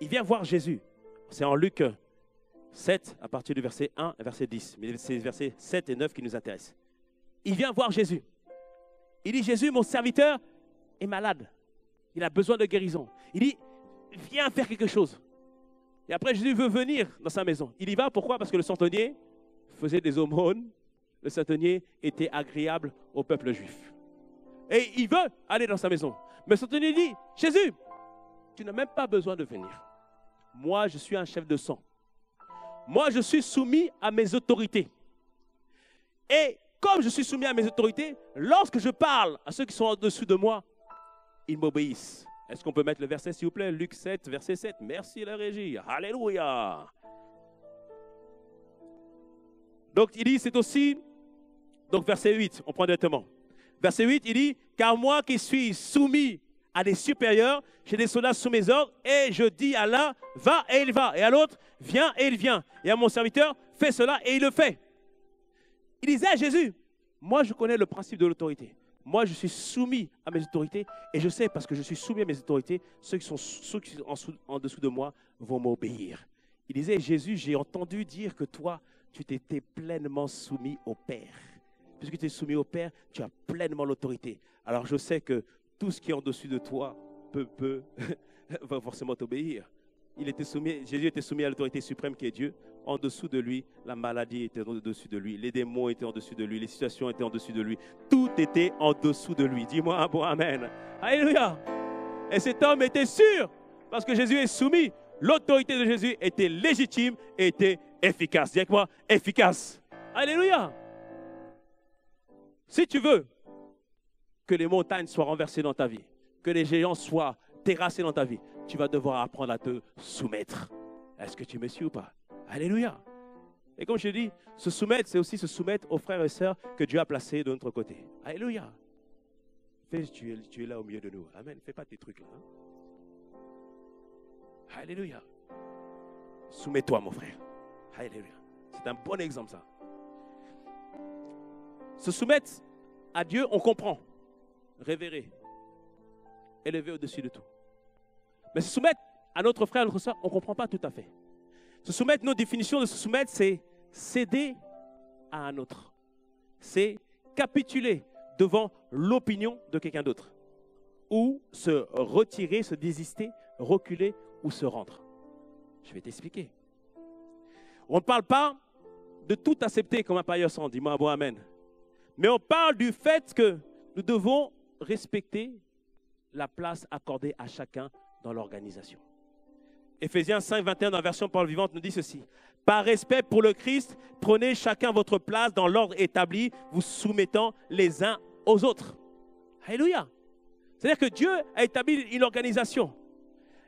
Il vient voir Jésus C'est en Luc 7, à partir du verset 1 et verset 10. Mais c'est les versets 7 et 9 qui nous intéressent. Il vient voir Jésus. Il dit, Jésus, mon serviteur est malade. Il a besoin de guérison. Il dit, viens faire quelque chose. Et après, Jésus veut venir dans sa maison. Il y va, pourquoi? Parce que le centenier faisait des aumônes. Le centenier était agréable au peuple juif. Et il veut aller dans sa maison. Mais le centenier dit, Jésus, tu n'as même pas besoin de venir. Moi, je suis un chef de sang. Moi, je suis soumis à mes autorités. Et comme je suis soumis à mes autorités, lorsque je parle à ceux qui sont en-dessous de moi, ils m'obéissent. Est-ce qu'on peut mettre le verset, s'il vous plaît? Luc 7, verset 7. Merci la régie. Alléluia. Donc, il dit, c'est aussi... Donc, verset 8, on prend directement. Verset 8, il dit, car moi qui suis soumis à des supérieurs, j'ai des soldats sous mes ordres, et je dis à l'un, va et il va, et à l'autre, viens et il vient, et à mon serviteur, fais cela et il le fait. Il disait à Jésus, moi je connais le principe de l'autorité. Moi je suis soumis à mes autorités, et je sais parce que je suis soumis à mes autorités, ceux qui sont en dessous de moi vont m'obéir. Il disait, Jésus, j'ai entendu dire que toi, tu t'étais pleinement soumis au Père. Puisque tu es soumis au Père, tu as pleinement l'autorité. Alors je sais que tout ce qui est en dessus de toi va forcément t'obéir. Jésus était soumis à l'autorité suprême qui est Dieu. En dessous de lui, la maladie était en dessous de lui, les démons étaient en dessous de lui, les situations étaient en dessous de lui. Tout était en dessous de lui. Dis-moi un bon amen. Alléluia. Et cet homme était sûr, parce que Jésus est soumis. L'autorité de Jésus était légitime et était efficace. Dis avec moi, efficace. Alléluia. Si tu veux que les montagnes soient renversées dans ta vie, que les géants soient terrassés dans ta vie, tu vas devoir apprendre à te soumettre. Est-ce que tu me suis ou pas? Alléluia. Et comme je dis, se soumettre, c'est aussi se soumettre aux frères et sœurs que Dieu a placés de notre côté. Alléluia. Tu es là au milieu de nous. Amen. Fais pas tes trucs là. Hein? Alléluia. Soumets-toi, mon frère. Alléluia. C'est un bon exemple, ça. Se soumettre à Dieu, on comprend. Révérer. Élever au-dessus de tout. Mais se soumettre à notre frère, à notre soeur, on ne comprend pas tout à fait. Se soumettre, nos définitions de se soumettre, c'est céder à un autre. C'est capituler devant l'opinion de quelqu'un d'autre. Ou se retirer, se désister, reculer ou se rendre. Je vais t'expliquer. On ne parle pas de tout accepter comme un pailleur sans, dis-moi bon amen. Mais on parle du fait que nous devons respecter la place accordée à chacun dans l'organisation. Éphésiens 5, 21 dans la version Parole vivante nous dit ceci. Par respect pour le Christ, prenez chacun votre place dans l'ordre établi, vous soumettant les uns aux autres. Alléluia. C'est-à-dire que Dieu a établi une organisation.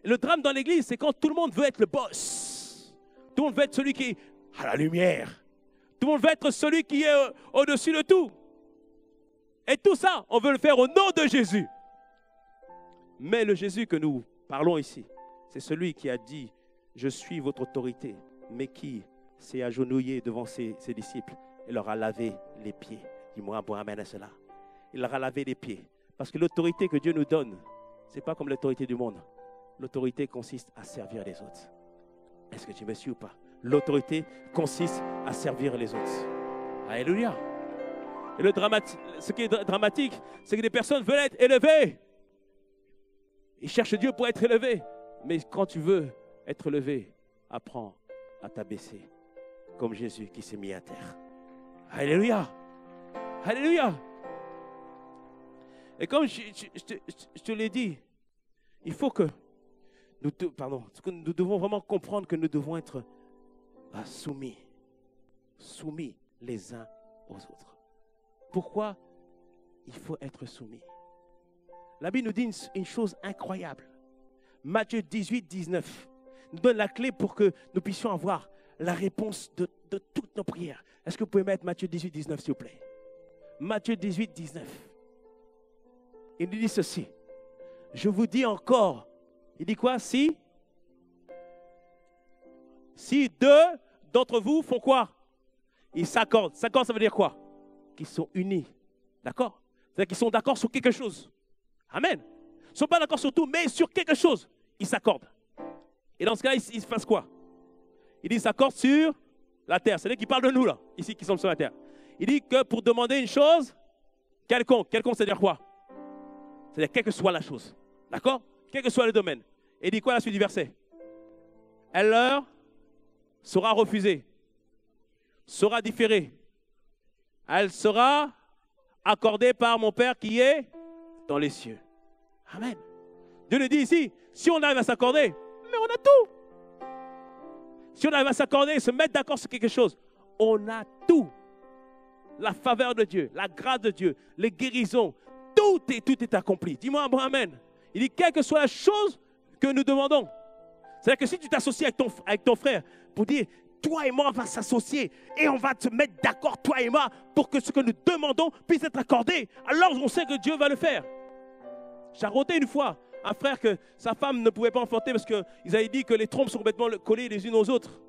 Et le drame dans l'église, c'est quand tout le monde veut être le boss. Tout le monde veut être celui qui est à la lumière. Tout le monde veut être celui qui est au-dessus de tout. Et tout ça, on veut le faire au nom de Jésus. Mais le Jésus que nous parlons ici, c'est celui qui a dit, je suis votre autorité, mais qui s'est agenouillé devant ses disciples et leur a lavé les pieds. Dis-moi un bon amen à cela. Il leur a lavé les pieds. Parce que l'autorité que Dieu nous donne, ce n'est pas comme l'autorité du monde. L'autorité consiste à servir les autres. Est-ce que tu me suis ou pas? L'autorité consiste à servir les autres. Alléluia. Et ce qui est dramatique, c'est que des personnes veulent être élevées. Ils cherchent Dieu pour être élevés. Mais quand tu veux être élevé, apprends à t'abaisser. Comme Jésus qui s'est mis à terre. Alléluia. Alléluia. Et comme je te l'ai dit, il faut que nous devons vraiment comprendre que nous devons être soumis les uns aux autres. Pourquoi il faut être soumis? La Bible nous dit une chose incroyable. Matthieu 18, 19 nous donne la clé pour que nous puissions avoir la réponse de toutes nos prières. Est-ce que vous pouvez mettre Matthieu 18, 19 s'il vous plaît? Matthieu 18, 19. Il nous dit ceci. Je vous dis encore. Il dit quoi? Si deux d'entre vous font quoi? Ils s'accordent. S'accordent, ça veut dire quoi? Qu'ils sont unis. D'accord? C'est-à-dire qu'ils sont d'accord sur quelque chose. Amen. Ils ne sont pas d'accord sur tout, mais sur quelque chose, ils s'accordent. Et dans ce cas-là, ils se fassent quoi? Il dit s'accorde sur la terre. C'est-à-dire qu'il parle de nous, là, ici, qui sommes sur la terre. Il dit que pour demander une chose, quelconque, c'est-à-dire quoi? C'est-à-dire quelle que soit la chose. D'accord? Quel que soit le domaine. Et il dit quoi à la suite du verset? Elle leur sera refusée, sera différée. Elle sera accordée par mon Père qui est dans les cieux. Amen. Dieu le dit ici, si on arrive à s'accorder, mais on a tout. Si on arrive à s'accorder, se mettre d'accord sur quelque chose, on a tout. La faveur de Dieu, la grâce de Dieu, les guérisons, tout est accompli. Dis-moi un bon amen. Il dit, quelle que soit la chose que nous demandons. C'est-à-dire que si tu t'associes avec ton frère pour dire, toi et moi, on va s'associer et on va se mettre d'accord, toi et moi, pour que ce que nous demandons puisse être accordé, alors on sait que Dieu va le faire. J'ai raconté une fois un frère que sa femme ne pouvait pas enfanter parce qu'ils avaient dit que les trompes sont complètement collées les unes aux autres.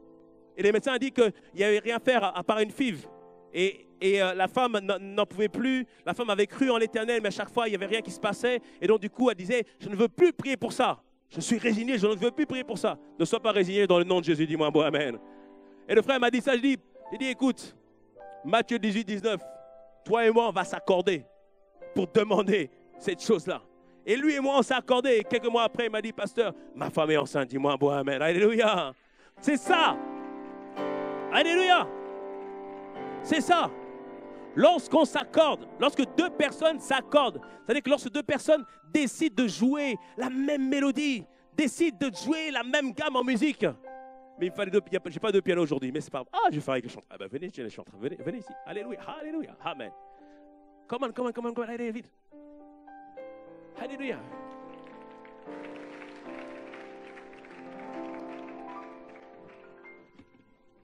Et les médecins ont dit qu'il n'y avait rien à faire à part une FIV. Et la femme n'en pouvait plus. La femme avait cru en l'Éternel, mais à chaque fois, il n'y avait rien qui se passait. Et donc, du coup, elle disait, je ne veux plus prier pour ça. Je suis résigné, je ne veux plus prier pour ça. Ne sois pas résigné dans le nom de Jésus, dis-moi un bon amen. Et le frère m'a dit ça, je dis, écoute, Matthieu 18, 19, toi et moi, on va s'accorder pour demander cette chose-là. Et lui et moi, on s'est accordés. Et quelques mois après, il m'a dit, pasteur, ma femme est enceinte, dis-moi un bon amen. Alléluia. C'est ça. Alléluia. C'est ça. Lorsqu'on s'accorde, lorsque deux personnes s'accordent, c'est-à-dire que lorsque deux personnes décident de jouer la même mélodie, décident de jouer la même gamme en musique. Mais il fallait j'ai pas de piano aujourd'hui, mais c'est pas grave. Ah, je vais faire avec le chanteur. Ah ben venez, je les chanteur. Venez ici. Alléluia. Alléluia. Amen. Come on. Allez, vite. Alléluia.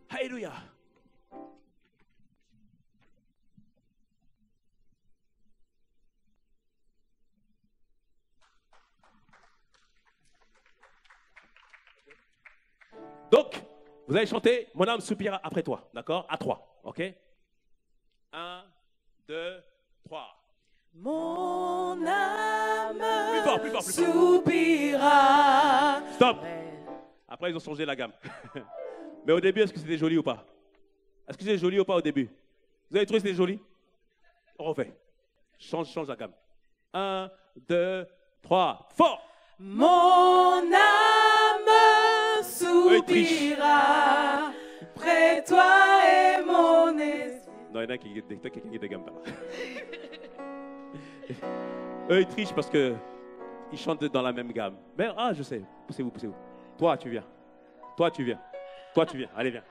Alléluia. Donc, vous allez chanter « Mon âme soupira après toi », d'accord? À 3, ok? 1, 2, 3.
Mon âme
Plus fort.
soupira.
Stop. Après, ils ont changé la gamme. Mais au début, est-ce que c'était joli ou pas? Est-ce que c'était joli ou pas au début? Vous avez trouvé que c'était joli? On refait. Change la gamme. 1, 2, 3. Fort.
Mon âme soupira près toi et mon esprit.
Non, il y en a qui gagnent des gammes par là. Eux, ils trichent parce qu'ils chantent dans la même gamme. Mais, je sais. Poussez-vous. Toi, tu viens. Allez, viens.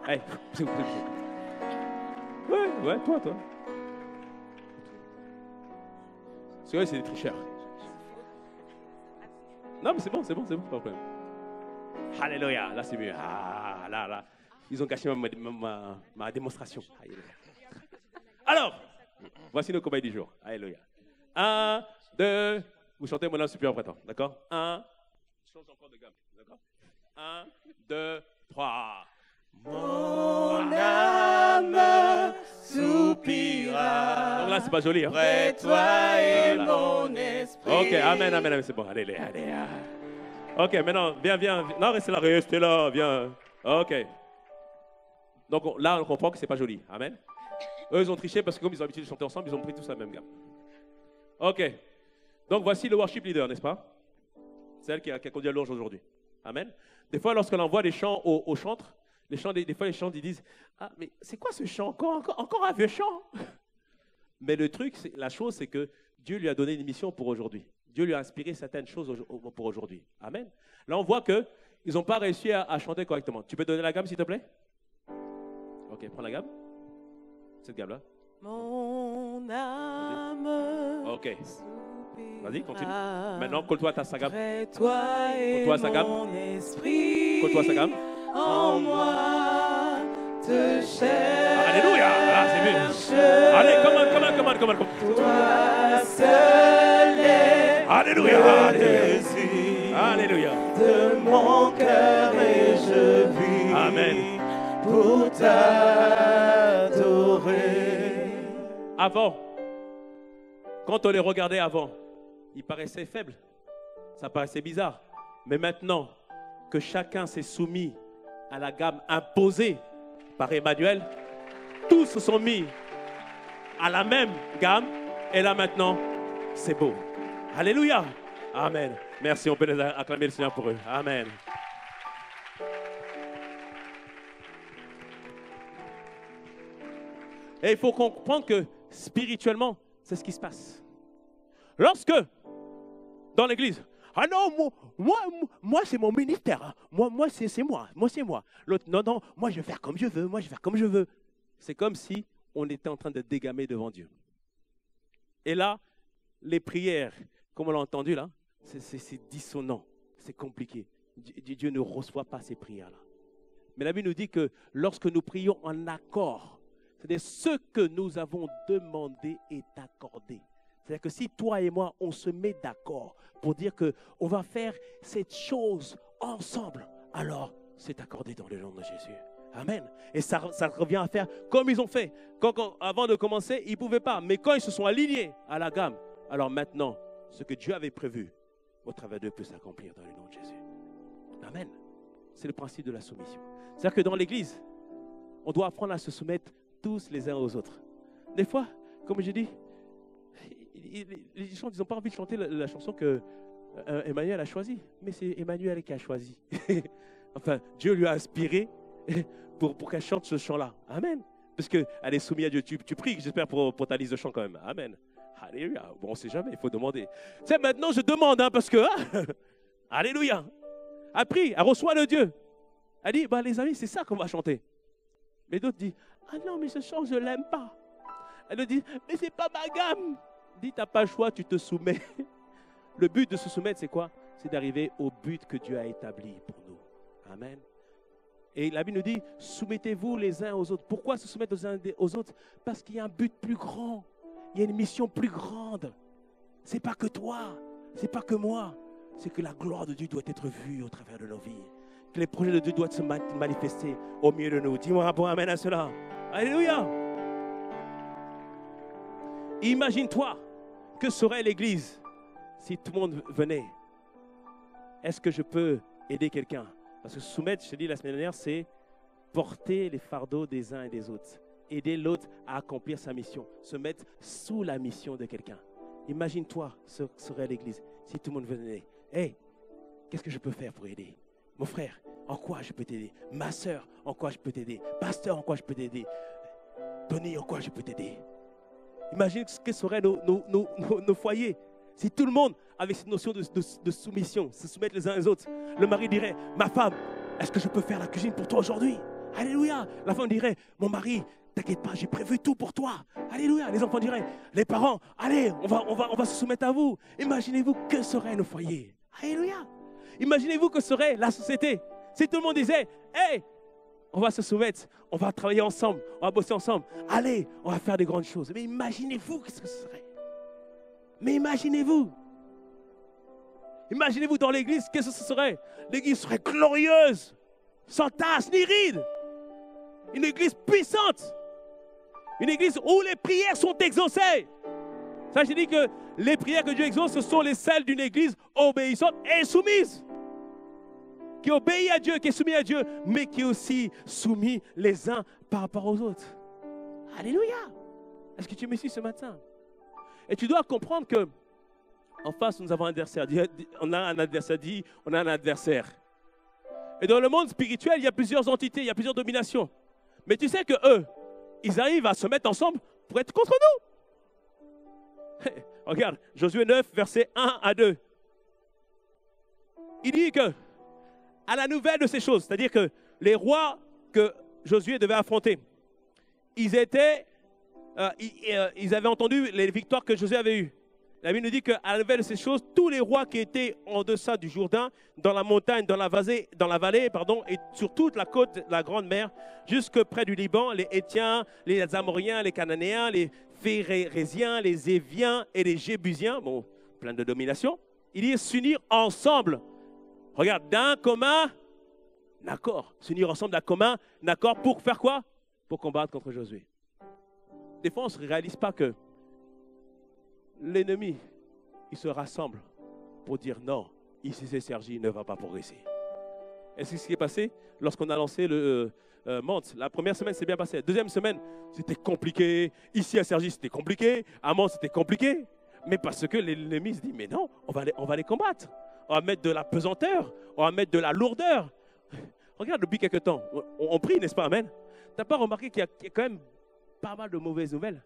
Allez, poussez-vous. Ouais, toi. Parce que eux, c'est des tricheurs. Non, mais c'est bon, pas de problème. Alléluia, là c'est mieux. Ah, là. Ils ont gâché ma démonstration. Alléluia. Alors, voici nos cobayes du jour. Alléluia. 1, 2, vous chantez mon âme supérieure après toi, d'accord? 1, je change encore de gamme, d'accord? 1, 2, 3.
Mon âme soupira.
Donc là, c'est pas joli, hein?
Près toi et
Voilà.
mon esprit.
Ok, amen, c'est bon. Allez. Ok, maintenant, viens. Non, restez là, viens. Ok. Donc là, on comprend que c'est pas joli. Amen. Eux, ils ont triché parce que comme ils ont l'habitude de chanter ensemble, ils ont pris tous la même gamme. Ok. Donc voici le worship leader, n'est-ce pas? C'est elle qui a conduit la louange aujourd'hui. Amen. Des fois, lorsqu'on envoie des chants aux chantres, des fois les chantres, ils disent « Ah, mais c'est quoi ce chant? Encore un vieux chant ?» Mais le truc, la chose, c'est que Dieu lui a donné une mission pour aujourd'hui. Dieu lui a inspiré certaines choses pour aujourd'hui. Amen. Là, on voit qu'ils n'ont pas réussi à chanter correctement. Tu peux donner la gamme, s'il te plaît? Ok, prends la gamme. Cette gamme-là.
Mon âme.
Ok. Vas-y, continue. Maintenant, colle-toi à sa gamme.
Près toi et
Colle-toi à sa gamme.
mon esprit.
Colle-toi à sa gamme.
En moi te cherche.
Alléluia. Ah, c'est mieux. Allez, come on.
Toi seul est
Alléluia.
le désir
Alléluia.
de mon cœur et je vis
Amen.
pour t'adorer.
Avant, quand on les regardait avant, ils paraissaient faibles. Ça paraissait bizarre. Mais maintenant que chacun s'est soumis à la gamme imposée par Emmanuel. Tous se sont mis à la même gamme. Et là maintenant, c'est beau. Alléluia. Amen. Merci, on peut les acclamer le Seigneur pour eux. Amen. Et il faut comprendre que spirituellement, c'est ce qui se passe. Lorsque, dans l'église, ah non, moi c'est mon ministère. Hein. Moi c'est moi. L'autre, non, moi je vais faire comme je veux, C'est comme si on était en train de dégamer devant Dieu. Et là, les prières, comme on l'a entendu là, c'est dissonant, c'est compliqué. Dieu ne reçoit pas ces prières-là. Mais la Bible nous dit que lorsque nous prions en accord, c'est-à-dire ce que nous avons demandé est accordé. C'est-à-dire que si toi et moi, on se met d'accord pour dire qu'on va faire cette chose ensemble, alors c'est accordé dans le nom de Jésus. Amen. Et ça revient à faire comme ils ont fait. Avant de commencer, ils ne pouvaient pas. Mais quand ils se sont alignés à la gamme, alors maintenant, ce que Dieu avait prévu, au travers d'eux, peut s'accomplir dans le nom de Jésus. Amen. C'est le principe de la soumission. C'est-à-dire que dans l'église, on doit apprendre à se soumettre tous les uns aux autres. Des fois, comme je dis, les gens n'ont pas envie de chanter la chanson que Emmanuel a choisie. Mais c'est Emmanuel qui a choisi. Enfin, Dieu lui a inspiré pour qu'elle chante ce chant-là. Amen. Parce qu'elle est soumise à Dieu. Tu pries, j'espère, pour ta liste de chants quand même. Amen. Alléluia. Bon, on ne sait jamais, il faut demander. Tu sais, maintenant, je demande, hein, parce que... Alléluia. Elle prie, elle reçoit le Dieu. Elle dit, les amis, c'est ça qu'on va chanter. Mais d'autres disent, ah non, mais ce chant, je ne l'aime pas. Elle dit, mais ce n'est pas ma gamme. Dis, tu n'as pas le choix, tu te soumets. Le but de se soumettre, c'est quoi? C'est d'arriver au but que Dieu a établi pour nous. Amen. Et la Bible nous dit, soumettez-vous les uns aux autres. Pourquoi se soumettre les uns aux autres? Parce qu'il y a un but plus grand. Il y a une mission plus grande. Ce n'est pas que toi, ce n'est pas que moi. C'est que la gloire de Dieu doit être vue au travers de nos vies. Que les projets de Dieu doivent se manifester au milieu de nous. Dis-moi un bon amen à cela. Alléluia. Imagine-toi que serait l'Église si tout le monde venait. Est-ce que je peux aider quelqu'un? Parce que soumettre, je te dis la semaine dernière, c'est porter les fardeaux des uns et des autres. Aider l'autre à accomplir sa mission. Se mettre sous la mission de quelqu'un. Imagine-toi ce que serait l'Église si tout le monde venait. Hey, qu'est-ce que je peux faire pour aider? Mon frère, en quoi je peux t'aider? Ma soeur, en quoi je peux t'aider? Pasteur, en quoi je peux t'aider? Tony, en quoi je peux t'aider? Imagine ce que seraient nos foyers si tout le monde avait cette notion de soumission, se soumettre les uns les autres. Le mari dirait, ma femme, est-ce que je peux faire la cuisine pour toi aujourd'hui? Alléluia. La femme dirait, mon mari, t'inquiète pas, j'ai prévu tout pour toi. Alléluia. Les enfants diraient, les parents, allez, on va se soumettre à vous. Imaginez-vous que seraient nos foyers. Alléluia. Imaginez-vous que serait la société si tout le monde disait, hey, on va se soumettre, on va travailler ensemble, on va bosser ensemble. Allez, on va faire des grandes choses. Mais imaginez-vous ce que ce serait. Mais imaginez-vous. Imaginez-vous dans l'église, qu'est-ce que ce serait? L'église serait glorieuse, sans tache ni ride. Une église puissante. Une église où les prières sont exaucées. Ça, j'ai dit que les prières que Dieu exauce, ce sont les celles d'une église obéissante et soumise. Qui obéit à Dieu, qui est soumis à Dieu, mais qui est aussi soumis les uns par rapport aux autres. Alléluia. Est-ce que tu me suis ce matin? Et tu dois comprendre que en face, nous avons un adversaire. On a un adversaire dit, on a un adversaire. Et dans le monde spirituel, il y a plusieurs entités, il y a plusieurs dominations. Mais tu sais que eux, ils arrivent à se mettre ensemble pour être contre nous. Regarde, Josué 9, versets 1 à 2. Il dit que, à la nouvelle de ces choses, c'est-à-dire que les rois que Josué devait affronter, ils avaient entendu les victoires que Josué avait eues. La Bible nous dit qu'à la nouvelle de ces choses, tous les rois qui étaient en deçà du Jourdain, dans la montagne, dans la vallée, et sur toute la côte de la Grande Mer, jusque près du Liban, les Hétiens, les Amoriens, les Cananéens, les Phéréziens, les Éviens et les Jébusiens, bon, plein de dominations, ils disent s'unir ensemble. Regarde, d'un commun accord. S'unir ensemble d'un commun accord pour faire quoi? Pour combattre contre Josué. Des fois, on ne se réalise pas que l'ennemi, il se rassemble pour dire non, ici c'est Sergi, il ne va pas progresser. Et c'est ce qui est passé lorsqu'on a lancé le Mantes. La première semaine, c'est bien passé. La deuxième semaine, c'était compliqué. Ici, à Cergy, c'était compliqué. À Mantes, c'était compliqué. Mais parce que l'ennemi se dit, mais non, on va les combattre. On va mettre de la pesanteur. On va mettre de la lourdeur. Regarde, depuis quelques temps, on prie, n'est-ce pas, amen? Tu n'as pas remarqué qu'il y a quand même pas mal de mauvaises nouvelles?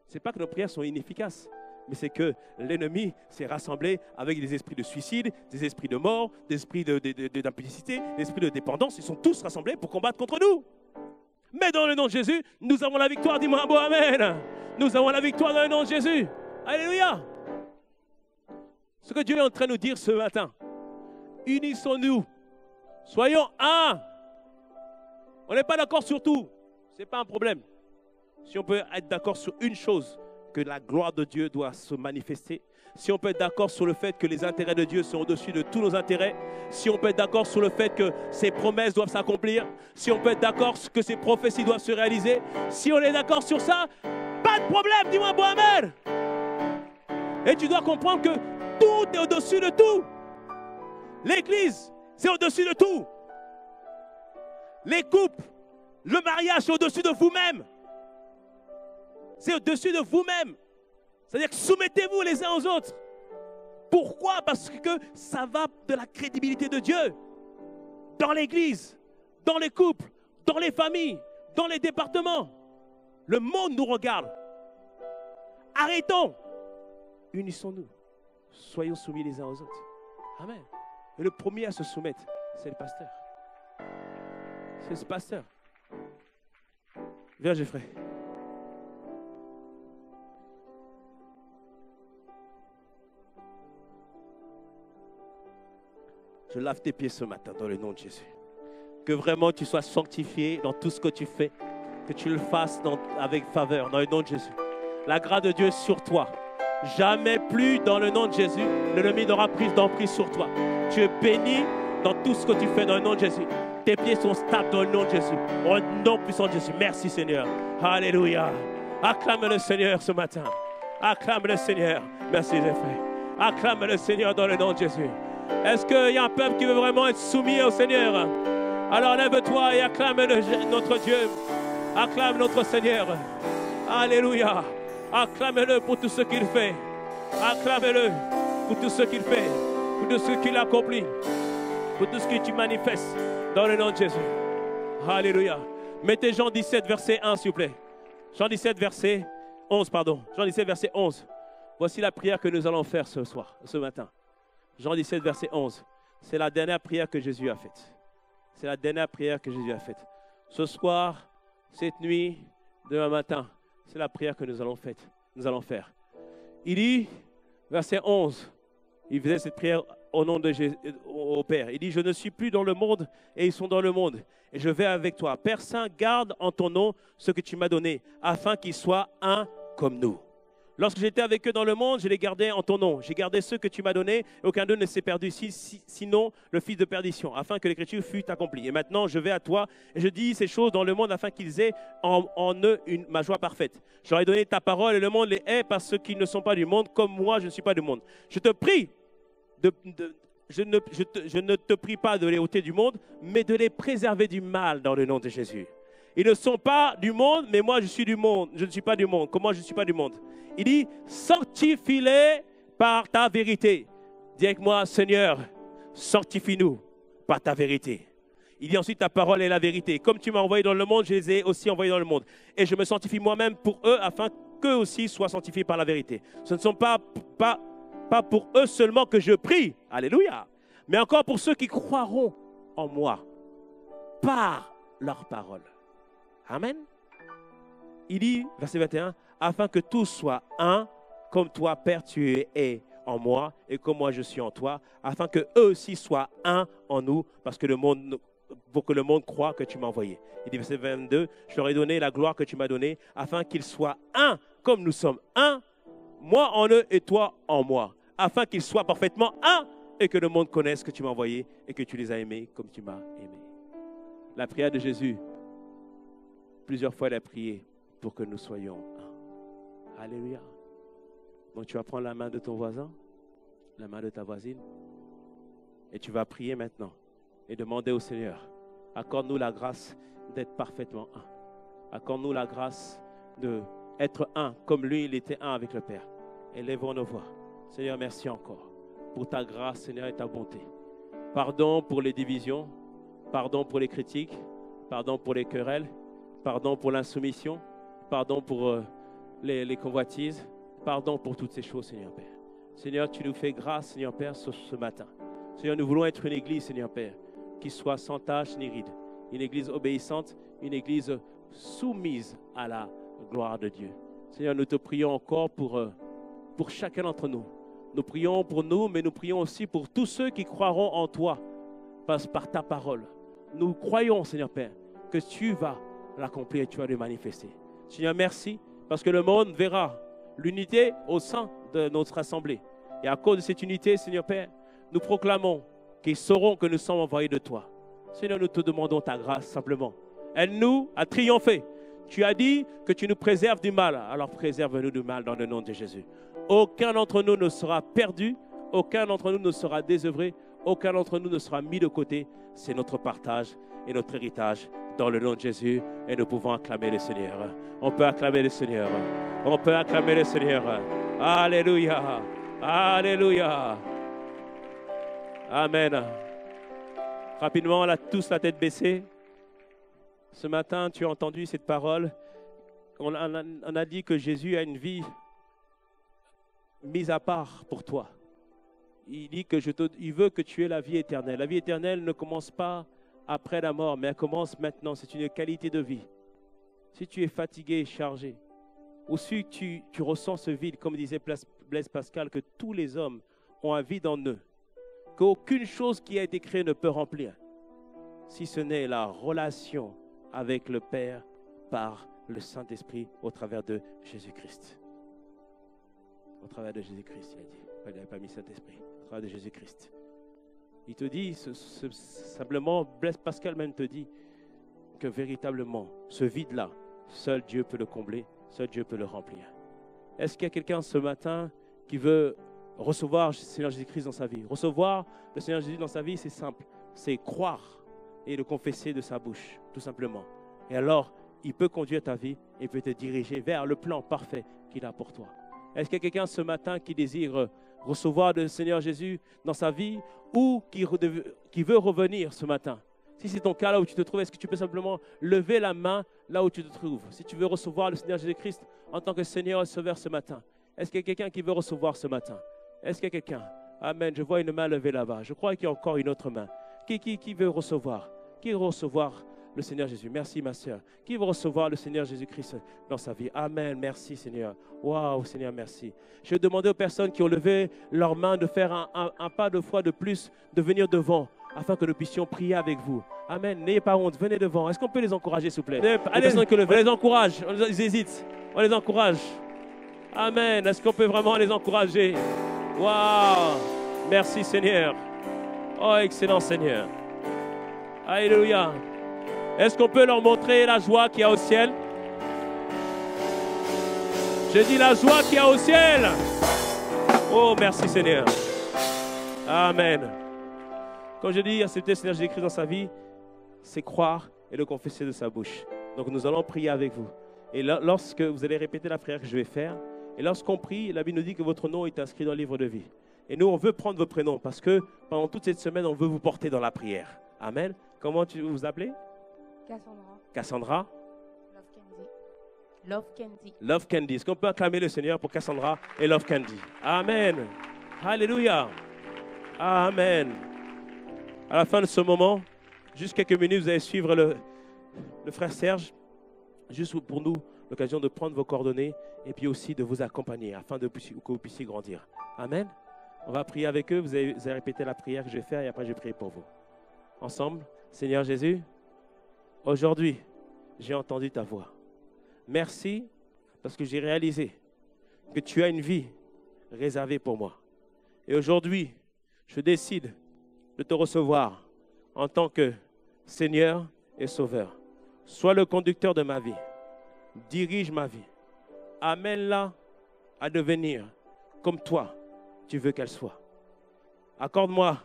Ce n'est pas que nos prières sont inefficaces, mais c'est que l'ennemi s'est rassemblé avec des esprits de suicide, des esprits de mort, des esprits d'impudicité, des esprits de dépendance. Ils sont tous rassemblés pour combattre contre nous. Mais dans le nom de Jésus, nous avons la victoire. Dis-moi un beau amen. Nous avons la victoire dans le nom de Jésus. Alléluia. Ce que Dieu est en train de nous dire ce matin, unissons-nous. Soyons un. On n'est pas d'accord sur tout. Ce n'est pas un problème. Si on peut être d'accord sur une chose, que la gloire de Dieu doit se manifester. Si on peut être d'accord sur le fait que les intérêts de Dieu sont au-dessus de tous nos intérêts. Si on peut être d'accord sur le fait que ses promesses doivent s'accomplir. Si on peut être d'accord que ses prophéties doivent se réaliser. Si on est d'accord sur ça, pas de problème. Dis-moi bon amen. Et tu dois comprendre que tout est au-dessus de tout. L'Église, c'est au-dessus de tout. Les couples, le mariage, c'est au-dessus de vous-même. C'est au-dessus de vous-même. C'est-à-dire que soumettez-vous les uns aux autres. Pourquoi? Parce que ça va de la crédibilité de Dieu. Dans l'Église, dans les couples, dans les familles, dans les départements. Le monde nous regarde. Arrêtons. Unissons-nous. Soyons soumis les uns aux autres. Amen. Et le premier à se soumettre, c'est le pasteur. C'est ce pasteur. Viens, Geoffrey. Je lave tes pieds ce matin dans le nom de Jésus. Que vraiment tu sois sanctifié dans tout ce que tu fais. Que tu le fasses avec faveur dans le nom de Jésus. La grâce de Dieu est sur toi. Jamais plus dans le nom de Jésus, l'ennemi n'aura prise d'emprise sur toi. Tu es béni dans tout ce que tu fais dans le nom de Jésus. Tes pieds sont stables dans le nom de Jésus. Au nom puissant de Jésus. Merci Seigneur. Alléluia. Acclame le Seigneur ce matin. Acclame le Seigneur. Merci Geoffrey. Acclame le Seigneur dans le nom de Jésus. Est-ce qu'il y a un peuple qui veut vraiment être soumis au Seigneur? Alors lève-toi et acclame notre Dieu. Acclame notre Seigneur. Alléluia. Acclame-le pour tout ce qu'il fait. Acclame-le pour tout ce qu'il fait. Pour tout ce qu'il accomplit. Pour tout ce que tu manifestes dans le nom de Jésus. Alléluia. Mettez Jean 17, verset 1, s'il vous plaît. Jean 17, verset 11, pardon. Jean 17, verset 11. Voici la prière que nous allons faire ce matin. Jean 17, verset 11. C'est la dernière prière que Jésus a faite. C'est la dernière prière que Jésus a faite. Ce soir, cette nuit, demain matin, c'est la prière que nous allons faire. Il dit, verset 11, il faisait cette prière au nom de Jésus, au Père. Il dit, je ne suis plus dans le monde et ils sont dans le monde. Et je vais avec toi. Père Saint, garde en ton nom ce que tu m'as donné, afin qu'ils soient un comme nous. Lorsque j'étais avec eux dans le monde, je les gardais en ton nom. J'ai gardé ceux que tu m'as donnés, et aucun d'eux ne s'est perdu, sinon le fils de perdition, afin que l'écriture fût accomplie. Et maintenant, je vais à toi, et je dis ces choses dans le monde, afin qu'ils aient en eux ma joie parfaite. Je leur ai donné ta parole, et le monde les hait parce qu'ils ne sont pas du monde, comme moi, je ne suis pas du monde. Je te prie, je ne te prie pas de les ôter du monde, mais de les préserver du mal dans le nom de Jésus. Ils ne sont pas du monde, mais moi je suis du monde. Je ne suis pas du monde. Comment je ne suis pas du monde? Il dit, sanctifie-les par ta vérité. Dis avec moi, Seigneur, sanctifie-nous par ta vérité. Il dit ensuite, ta parole est la vérité. Comme tu m'as envoyé dans le monde, je les ai aussi envoyés dans le monde. Et je me sanctifie moi-même pour eux, afin qu'eux aussi soient sanctifiés par la vérité. Ce ne sont pas pour eux seulement que je prie. Alléluia. Mais encore pour ceux qui croiront en moi par leur parole. Amen. Il dit, verset 21, afin que tous soient un, comme toi, Père, tu es en moi, et comme moi je suis en toi, afin que eux aussi soient un en nous, parce que pour que le monde croie que tu m'as envoyé. Il dit, verset 22, je leur ai donné la gloire que tu m'as donnée, afin qu'ils soient un, comme nous sommes un, moi en eux et toi en moi, afin qu'ils soient parfaitement un, et que le monde connaisse que tu m'as envoyé, et que tu les as aimés comme tu m'as aimé. La prière de Jésus, plusieurs fois, il a prié pour que nous soyons un. Alléluia. Donc, tu vas prendre la main de ton voisin, la main de ta voisine, et tu vas prier maintenant
et demander au Seigneur, accorde-nous la grâce d'être parfaitement un. Accorde-nous la grâce d'être un, comme lui, il était un avec le Père. Élevons nos voix. Seigneur, merci encore pour ta grâce, Seigneur, et ta bonté. Pardon pour les divisions, pardon pour les critiques, pardon pour les querelles, pardon pour l'insoumission, pardon pour les convoitises, pardon pour toutes ces choses, Seigneur Père. Seigneur, tu nous fais grâce, Seigneur Père, ce matin. Seigneur, nous voulons être une église, Seigneur Père, qui soit sans tache ni ride. Une église obéissante, une église soumise à la gloire de Dieu. Seigneur, nous te prions encore pour chacun d'entre nous. Nous prions pour nous, mais nous prions aussi pour tous ceux qui croiront en toi par ta parole. Nous croyons, Seigneur Père, que tu vas l'accomplir et tu vas le manifester. Seigneur, merci, parce que le monde verra l'unité au sein de notre assemblée. Et à cause de cette unité, Seigneur Père, nous proclamons qu'ils sauront que nous sommes envoyés de toi. Seigneur, nous te demandons ta grâce simplement. Aide-nous à triompher. Tu as dit que tu nous préserves du mal, alors préserve-nous du mal dans le nom de Jésus. Aucun d'entre nous ne sera perdu, aucun d'entre nous ne sera désœuvré, aucun d'entre nous ne sera mis de côté. C'est notre partage et notre héritage dans le nom de Jésus. Et nous pouvons acclamer le Seigneur. On peut acclamer le Seigneur. On peut acclamer le Seigneur. Alléluia. Alléluia. Amen. Rapidement, on a tous la tête baissée. Ce matin, tu as entendu cette parole. On a dit que Jésus a une vie mise à part pour toi. Il dit que il veut que tu aies la vie éternelle. La vie éternelle ne commence pas après la mort, mais elle commence maintenant. C'est une qualité de vie. Si tu es fatigué, chargé, ou si tu ressens ce vide, comme disait Blaise Pascal, que tous les hommes ont un vide en eux, qu'aucune chose qui a été créée ne peut remplir, si ce n'est la relation avec le Père par le Saint-Esprit au travers de Jésus-Christ. Au travers de Jésus-Christ, il a dit. Il n'avait pas mis Saint-Esprit. Au travers de Jésus-Christ. Il te dit, simplement, Blaise Pascal même te dit que véritablement, ce vide-là, seul Dieu peut le combler, seul Dieu peut le remplir. Est-ce qu'il y a quelqu'un ce matin qui veut recevoir le Seigneur Jésus-Christ dans sa vie? Recevoir le Seigneur Jésus dans sa vie, c'est simple. C'est croire et le confesser de sa bouche, tout simplement. Et alors, il peut conduire ta vie et peut te diriger vers le plan parfait qu'il a pour toi. Est-ce qu'il y a quelqu'un ce matin qui désire recevoir le Seigneur Jésus dans sa vie ou qui veut revenir ce matin? Si c'est ton cas là où tu te trouves, est-ce que tu peux simplement lever la main là où tu te trouves? Si tu veux recevoir le Seigneur Jésus-Christ en tant que Seigneur et Sauveur ce matin, est-ce qu'il y a quelqu'un qui veut recevoir ce matin? Est-ce qu'il y a quelqu'un? Amen, je vois une main levée là-bas. Je crois qu'il y a encore une autre main. Qui veut recevoir? Qui veut recevoir le Seigneur Jésus? Merci ma soeur. Qui veut recevoir le Seigneur Jésus-Christ dans sa vie? Amen, merci Seigneur. Waouh Seigneur, merci. Je vais demander aux personnes qui ont levé leurs mains de faire un pas de foi de plus, de venir devant, afin que nous puissions prier avec vous. Amen, n'ayez pas honte, venez devant. Est-ce qu'on peut les encourager s'il vous plaît? Allez, on les encourage, ils hésitent, on les encourage. Amen, est-ce qu'on peut vraiment les encourager? Waouh, merci Seigneur. Oh, excellent Seigneur. Alléluia. Est-ce qu'on peut leur montrer la joie qu'il y a au ciel? Je dis la joie qu'il y a au ciel. Oh, merci Seigneur. Amen. Comme je dis, accepter le Seigneur Jésus-Christ dans sa vie, c'est croire et le confesser de sa bouche. Donc nous allons prier avec vous. Et lorsque vous allez répéter la prière que je vais faire, et lorsqu'on prie, la Bible nous dit que votre nom est inscrit dans le livre de vie. Et nous, on veut prendre vos prénoms parce que pendant toute cette semaine, on veut vous porter dans la prière. Amen. Comment vous appelez?
Cassandra.
Cassandra.
Love Candy. Love Candy.
Love Candy. Est-ce qu'on peut acclamer le Seigneur pour Cassandra et Love Candy? Amen. Alléluia. Amen. À la fin de ce moment, juste quelques minutes, vous allez suivre le frère Serge, juste pour nous, l'occasion de prendre vos coordonnées et puis aussi de vous accompagner afin que vous puissiez grandir. Amen. On va prier avec eux. Vous allez répéter la prière que je vais faire et après je vais prier pour vous. Ensemble, Seigneur Jésus, aujourd'hui, j'ai entendu ta voix. Merci parce que j'ai réalisé que tu as une vie réservée pour moi. Et aujourd'hui, je décide de te recevoir en tant que Seigneur et Sauveur. Sois le conducteur de ma vie. Dirige ma vie. Amène-la à devenir comme toi, tu veux qu'elle soit. Accorde-moi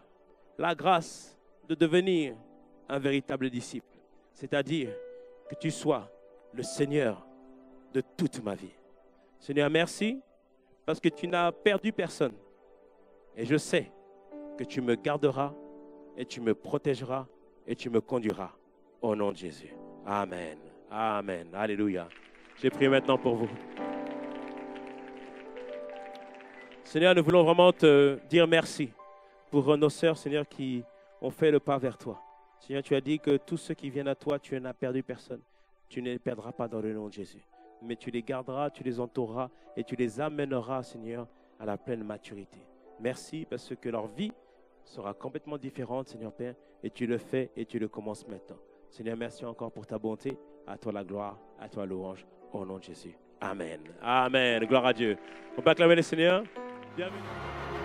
la grâce de devenir un véritable disciple. C'est-à-dire que tu sois le Seigneur de toute ma vie. Seigneur, merci parce que tu n'as perdu personne. Et je sais que tu me garderas et tu me protégeras et tu me conduiras au nom de Jésus. Amen. Amen. Alléluia. J'ai prié maintenant pour vous. Seigneur, nous voulons vraiment te dire merci pour nos sœurs, Seigneur, qui ont fait le pas vers toi. Seigneur, tu as dit que tous ceux qui viennent à toi, tu n'as perdu personne. Tu ne les perdras pas dans le nom de Jésus. Mais tu les garderas, tu les entoureras et tu les amèneras, Seigneur, à la pleine maturité. Merci parce que leur vie sera complètement différente, Seigneur Père, et tu le fais et tu le commences maintenant. Seigneur, merci encore pour ta bonté. À toi la gloire, à toi la louange, au nom de Jésus. Amen. Amen. Gloire à Dieu. On peut acclamer le Seigneur. Bienvenue.